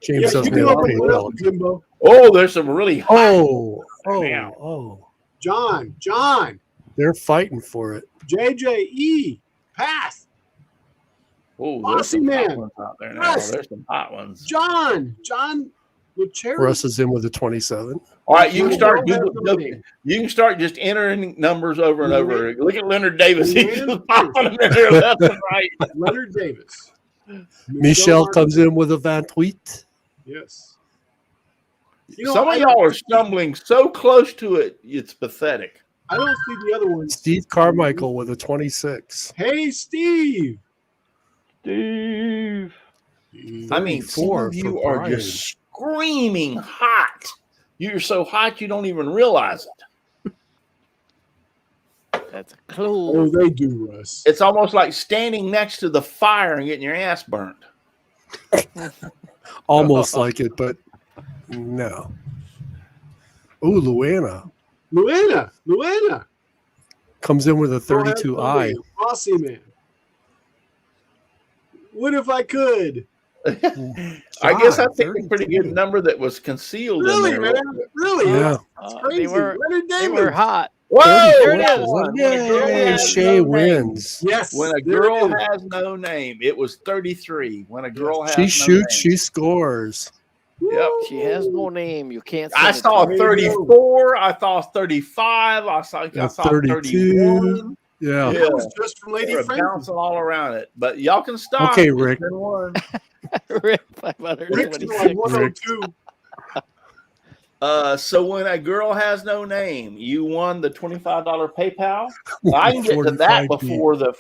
James doesn't have PayPal. Jimbo. Oh, there's some really hot. John. They're fighting for it. JJE, pass. Oh, there's Bossy some hot man. ones out there now. Russ. There's some hot ones. John Lucheri. Russ is in with a 27. All right, you can start. Googling. You can start just entering numbers over and over. Look at Leonard Davis. He's Leonard just popping them in there left and right. Leonard Davis. Michelle comes in with a 28. Yes. Some of y'all are stumbling so close to it, it's pathetic. I don't see the other ones. Steve Carmichael with a 26. Hey, Steve. I mean, some Four of you for are just screaming hot. You're so hot you don't even realize it. That's a clue. Oh, they do, Russ. It's almost like standing next to the fire and getting your ass burnt. Almost like it, but no. Ooh, Luana comes in with a 32i. Bossy man. What if I could? I guess I think a pretty good number that was concealed Really, in there. man? Really? Yeah. That's crazy. They were Davis. hot. Whoa! There it is. Yay, Shay wins. Yes. When a there girl it is. has no name, it was 33. When a girl has She no shoots, name. she scores. Yep. She has no name. You can't. I send it saw to her. 34. I saw 35. I saw 32. 31. Yeah. Yeah. That was just from Lady They're Frankie. bouncing all around it, but y'all can stop. Okay, Just Rick. send one. Rick, Rick's 526. on 102. So when a girl has no name, you won the $25 PayPal. I can get to that 45 before the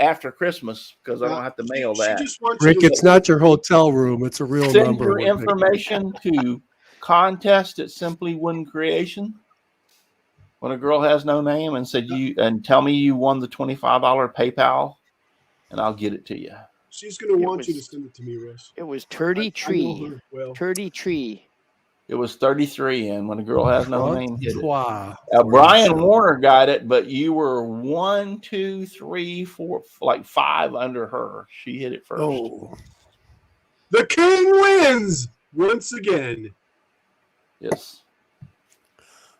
after Christmas because I don't have to mail She that. just wants Rick, you to it's not your hotel room. It's a real Send number. your information to contest at Simply Wooden Creation. When a girl has no name and said and tell me you won the $25 PayPal, and I'll get it to you. She's going to It want you to was- send it to me, Russ. It was I 33. know her well. 33. It was 33, and when a girl has no name, hit it. Wow. Brian Warner got it, but you were 1, 2, 3, 4, like 5 under her. She hit it first. Oh, The king wins once again. Yes.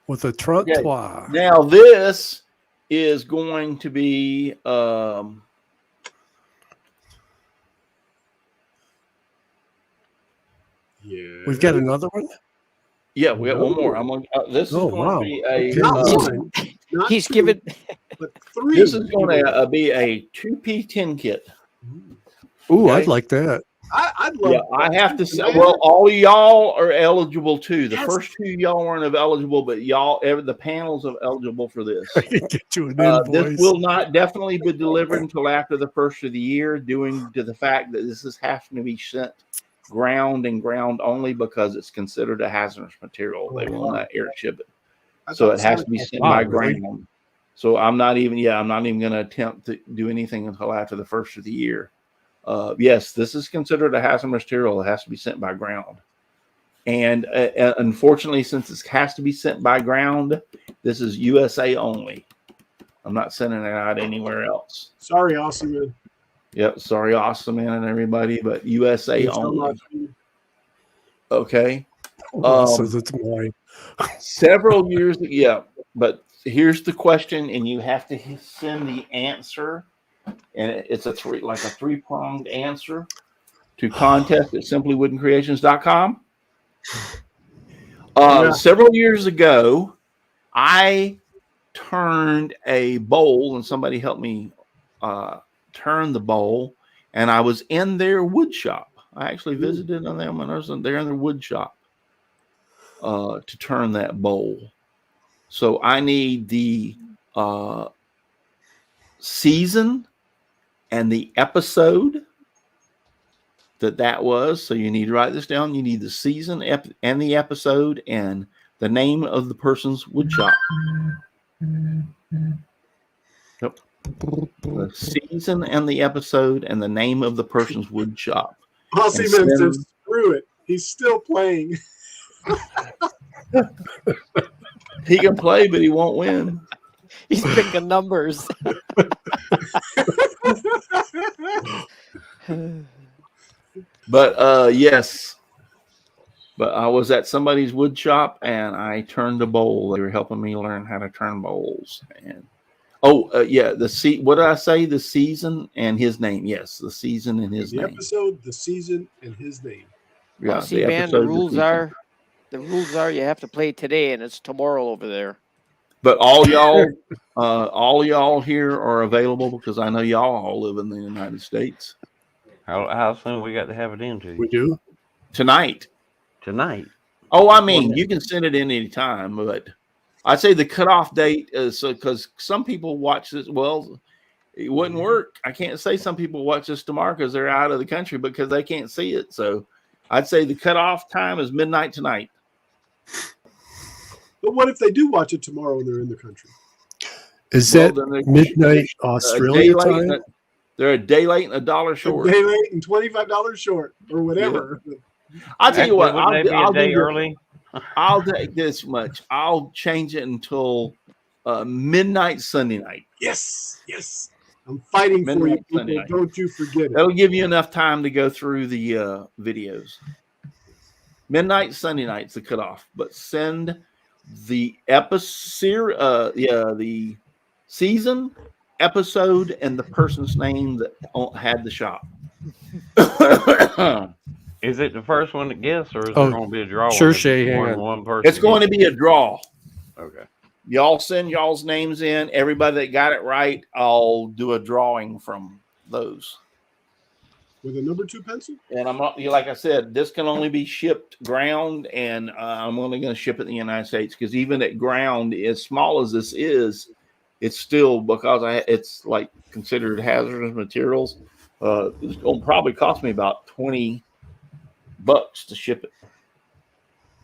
with a trottoir. Now this is going to be Yeah. We've got another one. yeah, we got one more. I'm on this is Oh, going wow. to be a Not Okay. one, not He's two, given. but 3. this is going to be a 2P10 kit. Ooh, Okay. I'd like that. I'd love Yeah, I have to say, Man. well, all y'all are eligible too. The Yes. first 2 y'all weren't eligible, but the panels are eligible for this. I can get you an This invoice. will not definitely be delivered until after the first of the year, due to the fact that this is having to be sent ground and ground only because it's considered a hazardous material. They will not air ship it, I so thought it has to be sent by really? ground. So I'm not even going to attempt to do anything until after the first of the year. Yes, this is considered a hazardous material. It has to be sent by ground. And unfortunately, since it has to be sent by ground, this is USA only. I'm not sending it out anywhere else. Sorry, awesome man. Yep. Sorry, Austin man and everybody, but USA only. Okay. Russ says it's mine. Several years. Yeah. But here's the question, and you have to send the answer. And it's a 3-pronged answer to contest at simplywoodencreations.com. Several years ago, I turned a bowl, and somebody helped me turn the bowl, and I was in their wood shop. I actually visited on them, and I was there in their wood shop to turn that bowl. So I need the season and the episode that was. So you need to write this down. You need the season and the episode and the name of the person's wood shop. Yep. The season and the episode and the name of the person's wood shop. Aussie Man says, screw it. He's still playing. He can play, but he won't win. He's picking numbers. But yes. But I was at somebody's wood shop and I turned a bowl. They were helping me learn how to turn bowls. And what did I say? The season and his name. Yes, the season and his name. The episode, the season, and his name. Yeah, see, man, the rules are you have to play today and it's tomorrow over there. But all y'all here are available because I know y'all all live in the United States. How soon we got to have it into? We do Tonight. Oh, I mean, you can send it in any time, but I'd say the cutoff date is because some people watch this. Well, it wouldn't work. I can't say some people watch this tomorrow because they're out of the country because they can't see it. So I'd say the cutoff time is midnight tonight. But what if they do watch it tomorrow and they're in the country? Is that midnight Australia time? They're a day late and $1 short. A day late and $25 short or whatever. Yeah. I'll tell you what. I'll be a day early. I'll take this much. I'll change it until midnight Sunday night. Yes. I'm fighting for you, people. Don't you forget it. That'll give you enough time to go through the videos. Midnight Sunday night's the cutoff, but send the episode, the season, episode, and the person's name that had the shop. Is it the first one to guess, or is there going to be a draw? Sure, Shay. Hang on. One person. It's going to be a draw. Okay. Y'all send y'all's names in. Everybody that got it right, I'll do a drawing from those. With a number 2 pencil? And I'm not, like I said, this can only be shipped ground, and I'm only going to ship it in the United States because even at ground, as small as this is, it's still because it's like considered hazardous materials. It's going to probably cost me about $20 to ship it.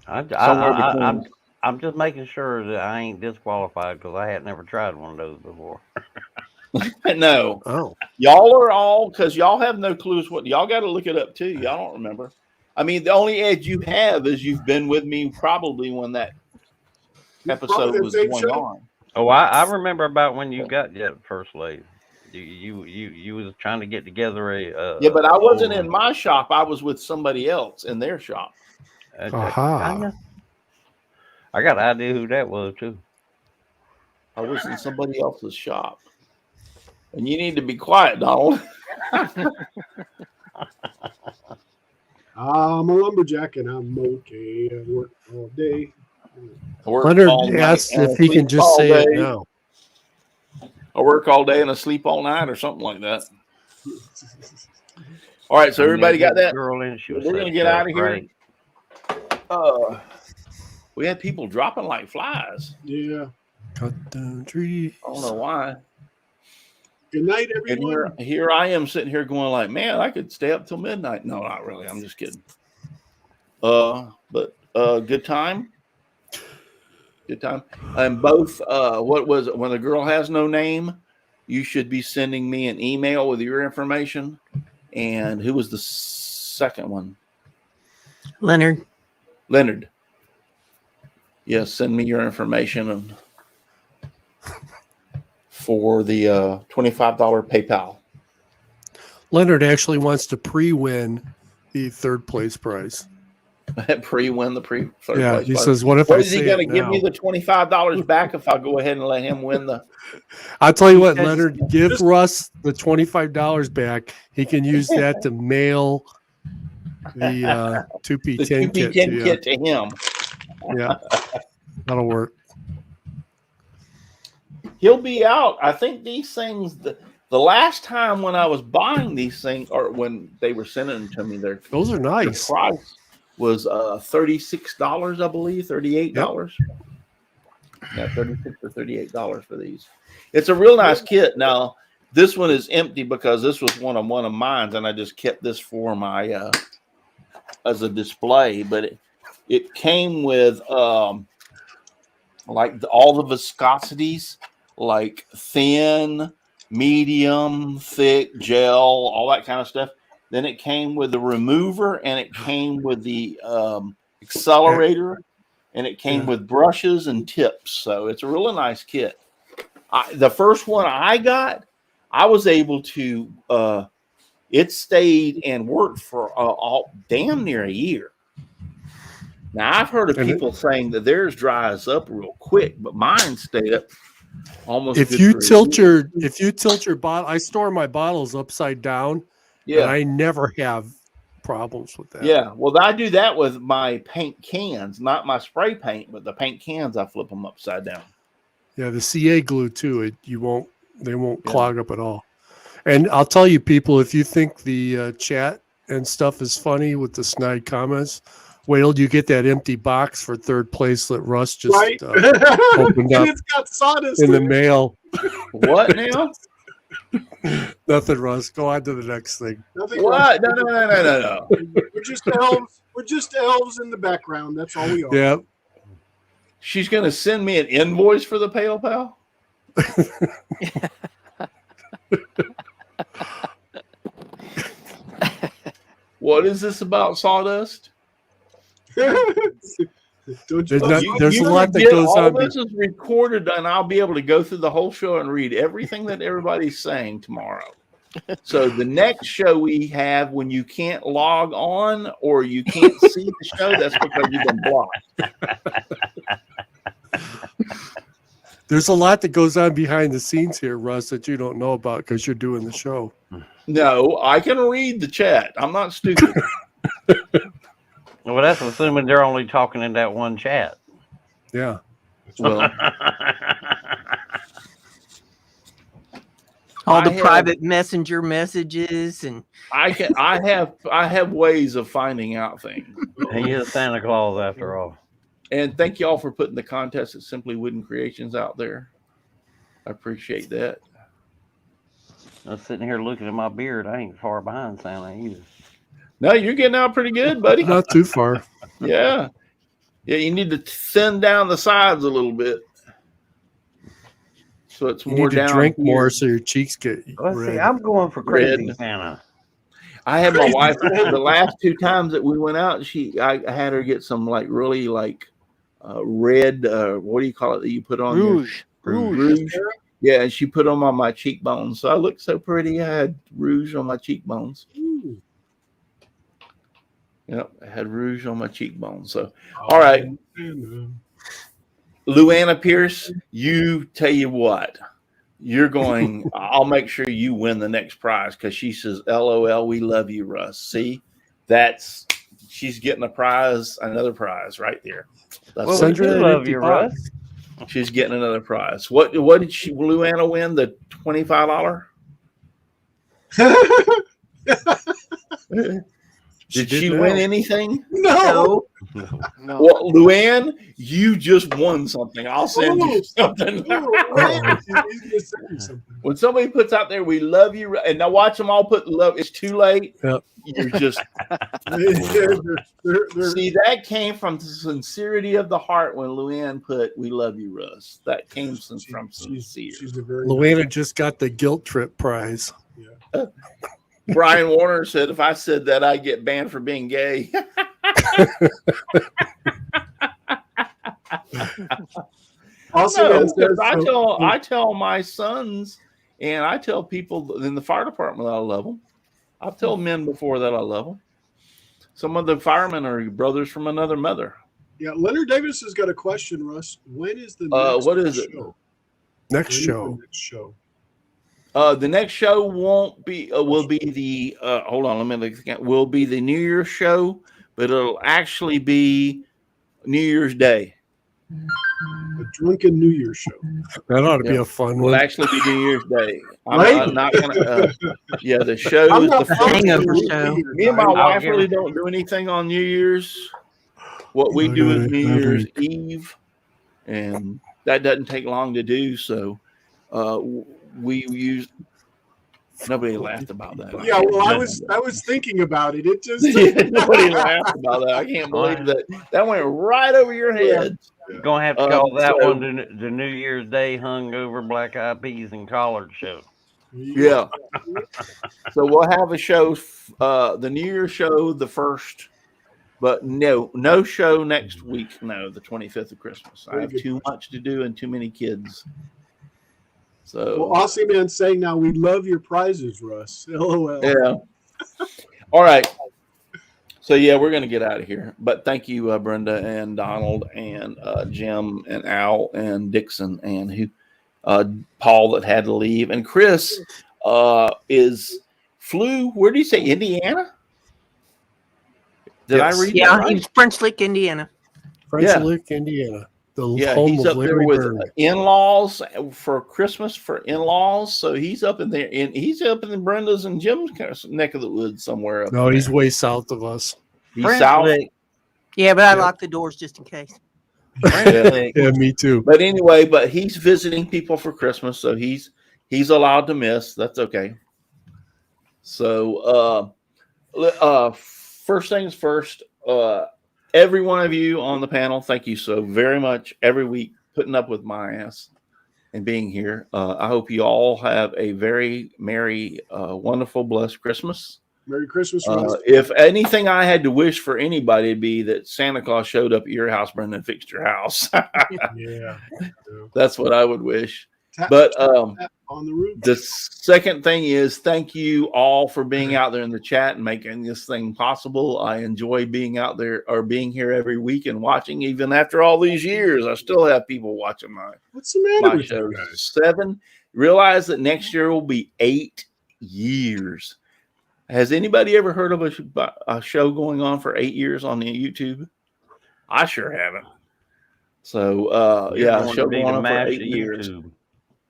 I'm just making sure that I ain't disqualified because I had never tried one of those before. No. Oh. Y'all are all, because y'all have no clues what y'all got to look it up too. Y'all don't remember. I mean, the only edge you have is you've been with me probably when that episode was going on. Oh, I remember about when you got that first lady. You was trying to get together a but I wasn't in my shop. I was with somebody else in their shop. Aha. I got an idea who that was too. I was in somebody else's shop. And you need to be quiet, Donald. I'm a lumberjack and I'm okay. I work all day. Leonard asked if he can just say it now. I work all day and I sleep all night or something like that. All right, so everybody got that? We're going to get out of here. We had people dropping like flies. Yeah. Cut down tree. I don't know why. Good night, everyone. And here I am sitting here going like, man, I could stay up till midnight. No, not really. I'm just kidding. But good time. Good time. And both, what was it? When a girl has no name, you should be sending me an email with your information. And who was the second one? Leonard. Yes, send me your information for the $25 PayPal. Leonard actually wants to pre-win the third place prize. Pre-win the third yeah, place he prize. says, what if What I is he say going it to give now? me the $25 back if I go ahead and let him win the? I'll tell you what, Leonard, give Russ the $25 back. He can use that to mail the 2P10 kit to him. Yeah, that'll work. He'll be out. I think these things, The last time when I was buying these things, or when they were sending them to me, Those are the nice. price was $36, I believe, $38. Yeah, $36 or $38 for these. It's a real nice kit. Now, this one is empty because this was one of mine, and I just kept this for my as a display. But it came with like all the viscosities, like thin, medium, thick, gel, all that kind of stuff. Then it came with the remover, and it came with the accelerator, and it came with brushes and tips. So it's a really nice kit. The first one I got, I was able to, it stayed and worked for damn near a year. Now, I've heard of people saying that theirs dries up real quick, but mine stayed up almost. If you tilt your bottle, I store my bottles upside down. Yeah, and I never have problems with that. Yeah, well, I do that with my paint cans, not my spray paint, but the paint cans. I flip them upside down. Yeah, the CA glue too. They won't clog up at all. And I'll tell you, people, if you think the chat and stuff is funny with the snide comments, wait till you get that empty box for third place that Russ just opened up. And it's got sawdust in the in it. mail. What now? Nothing, Russ. Go on to the next thing. Nothing What? wrong. No. We're just elves. We're just elves in the background. That's all we are. Yeah. She's going to send me an invoice for the Pale Pal? What is this about sawdust? Don't you There's a lot that goes on. This is recorded, and I'll be able to go through the whole show and read everything that everybody's saying tomorrow. So the next show we have, when you can't log on or you can't see the show, that's because you've been blocked. There's a lot that goes on behind the scenes here, Russ, that you don't know about because you're doing the show. No, I can read the chat. I'm not stupid. Well, that's assuming they're only talking in that one chat. Yeah. Well, All the private messenger messages and I have ways of finding out things. He is Santa Claus after all. And thank you all for putting the contest at Simply Wooden Creations out there. I appreciate that. I was sitting here looking at my beard. I ain't far behind Santa either. No, you're getting out pretty good, buddy. Not too far. Yeah. Yeah, you need to thin down the sides a little bit. So it's You more need to down. drink here. more so your cheeks get Let's red. see, I'm going for crazy Red. Santa. I had my wife the last two times that we went out. I had her get some like really like red. What do you call it that you put on Rouge. Rouge. Yeah, and she put them on my cheekbones, so I looked so pretty. I had rouge on my cheekbones. Ooh. Yep, I had rouge on my cheekbones. So, all right, Luana Pierce, you tell you what, you're going. I'll make sure you win the next prize because she says, "LOL, we love you, Russ." See, she's getting a prize, another prize right there. That's Well, Send we her do that love empty you, box. Russ. She's getting another prize. What did Luana win? The $25? Did she win anything? No. No. Well, Luann, you just won something. I'll send you something. When somebody puts out there, "We love you," and now watch them all put love. It's too late. Yep. You're just see that came from the sincerity of the heart when Luann put "We love you, Russ." That came from sincere. She's a very Luana just got the guilt trip prize. Brian Warner said, "If I said that, I'd get banned for being gay." Also, No, it says, I tell my sons and I tell people in the fire department that I love them. I've told men before that I love them. Some of the firemen are brothers from another mother. yeah, Leonard Davis has got a question, Russ. When is the next What is it? show? Next When is show. the next show? The next show won't be will be the hold on, let me look again. Will be the New Year's show, but it'll actually be New Year's Day. A drunken New Year's show. That ought to be Yeah. a fun Will one. actually be New Year's Day. Right? I'm not gonna. Yeah, the show I'm is not the The first. hangover New show. Year's, Me and my guys. wife give really her- don't do anything on New Year's. What we do is New Year's Eve, and that doesn't take long to do. So we use. Nobody laughed about that. Yeah, well, I was thinking about it. It just Nobody laughed about that. I can't believe that went right over your head. You're gonna have to call that so- one the New Year's Day hungover black eyed peas and collard show. Yeah. So we'll have a show, the New Year's show, the first, but no show next week. No, the 25th of Christmas. I have too much to do and too many kids. So Well, Aussie Man saying now we love your prizes, Russ. LOL. yeah. All right. So yeah, we're gonna get out of here. But thank you, Brenda and Donald and Jim and Al and Dixon and who Paul that had to leave, and Chris flew. Where do you say Indiana? Did Yes. I read Yeah, that right? he's French Lick, Indiana. French Yeah. Lick, Indiana. The Yeah, home he's of up there Larry with Bird. in-laws for Christmas for in-laws. So he's up in there, and he's up in the Brenda's and Jim's kind of neck of the woods somewhere. Up No, in he's there. way south of us. He's French south. Lick, Yeah, but I Yep. locked the doors just in case. French Yeah. Lick. Yeah, me too. But anyway, but he's visiting people for Christmas, so he's allowed to miss. That's okay. So first things first, every one of you on the panel, thank you so very much every week putting up with my ass and being here. I hope you all have a very merry, wonderful, blessed Christmas. Merry Christmas, Russ. If anything I had to wish for anybody, it'd be that Santa Claus showed up at your house, Brenda, and fixed your house. Yeah. That's what I would wish. Tap, But tap on the roof. the second thing is thank you all for being out there in the chat and making this thing possible. I enjoy being out there or being here every week and watching. Even after all these years, I still have people watching What's the matter my with you shows. guys? 7. Realize that next year will be 8 years. Has anybody ever heard of a show going on for 8 years on the YouTube? I sure haven't. So You're yeah, a going show to be going the on for mash 8 of years. YouTube.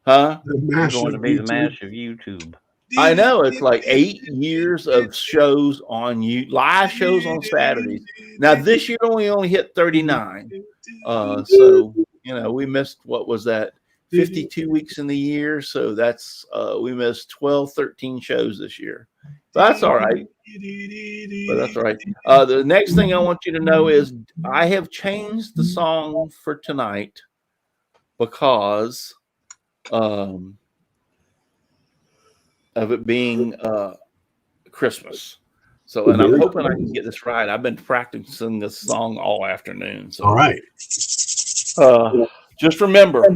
Huh? The You're mash going to of be the YouTube. mash of YouTube. I know it's like 8 years of shows on you, live shows on Saturdays. Now this year we only hit 39. So we missed, what was that, 52 weeks in the year. So that's we missed 12, 13 shows this year. But that's all right. But that's all right. The next thing I want you to know is I have changed the song for tonight because of it being Christmas. So, and I'm hoping I can get this right. I've been practicing this song all afternoon. So, All right. just remember,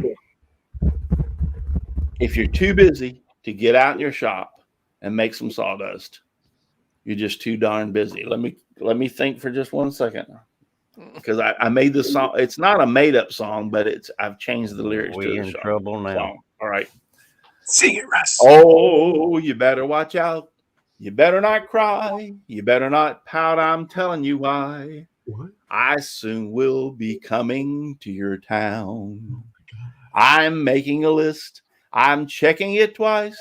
if you're too busy to get out in your shop and make some sawdust, you're just too darn busy. Let me think for just 1 second, because I made this song. It's not a made up song, but I've changed the lyrics We to the in song. trouble now. All right. Sing it, Russ. Oh, you better watch out. You better not cry. You better not pout. I'm telling you why. What? I soon will be coming to your town. I'm making a list. I'm checking it twice.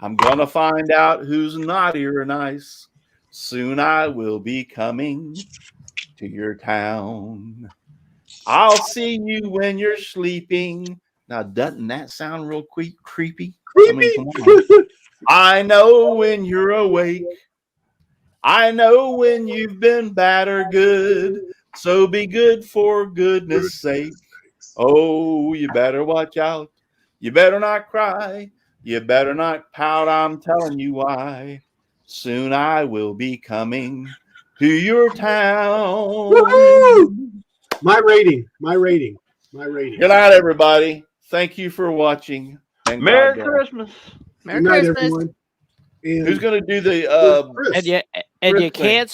I'm gonna find out who's naughty or nice. Soon I will be coming to your town. I'll see you when you're sleeping. Now, doesn't that sound real creepy? I mean, come on. I know when you're awake. I know when you've been bad or good. So be good for goodness sake. Oh, you better watch out. You better not cry. You better not pout. I'm telling you why. Soon I will be coming to your town. Woohoo! My rating. Good night, everybody. Thank you for watching. And Merry God bless. Christmas. Merry Good night, Christmas. everyone. And Who's going to do the Chris. And you Chris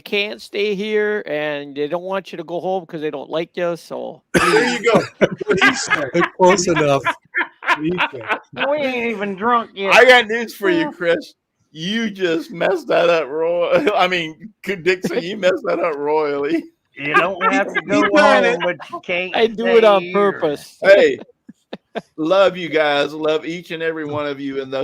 can't stay here, and they don't want you to go home because they don't like you. So There you go. What he said. Close enough. What he said. We ain't even drunk yet. I got news for you, Chris. You just messed that up royally. I mean, Dixon, you messed that up royally. You don't have to go Keep doing home, but you can't. I do it on stay here. purpose. Hey, love you guys. Love each and every one of you. And those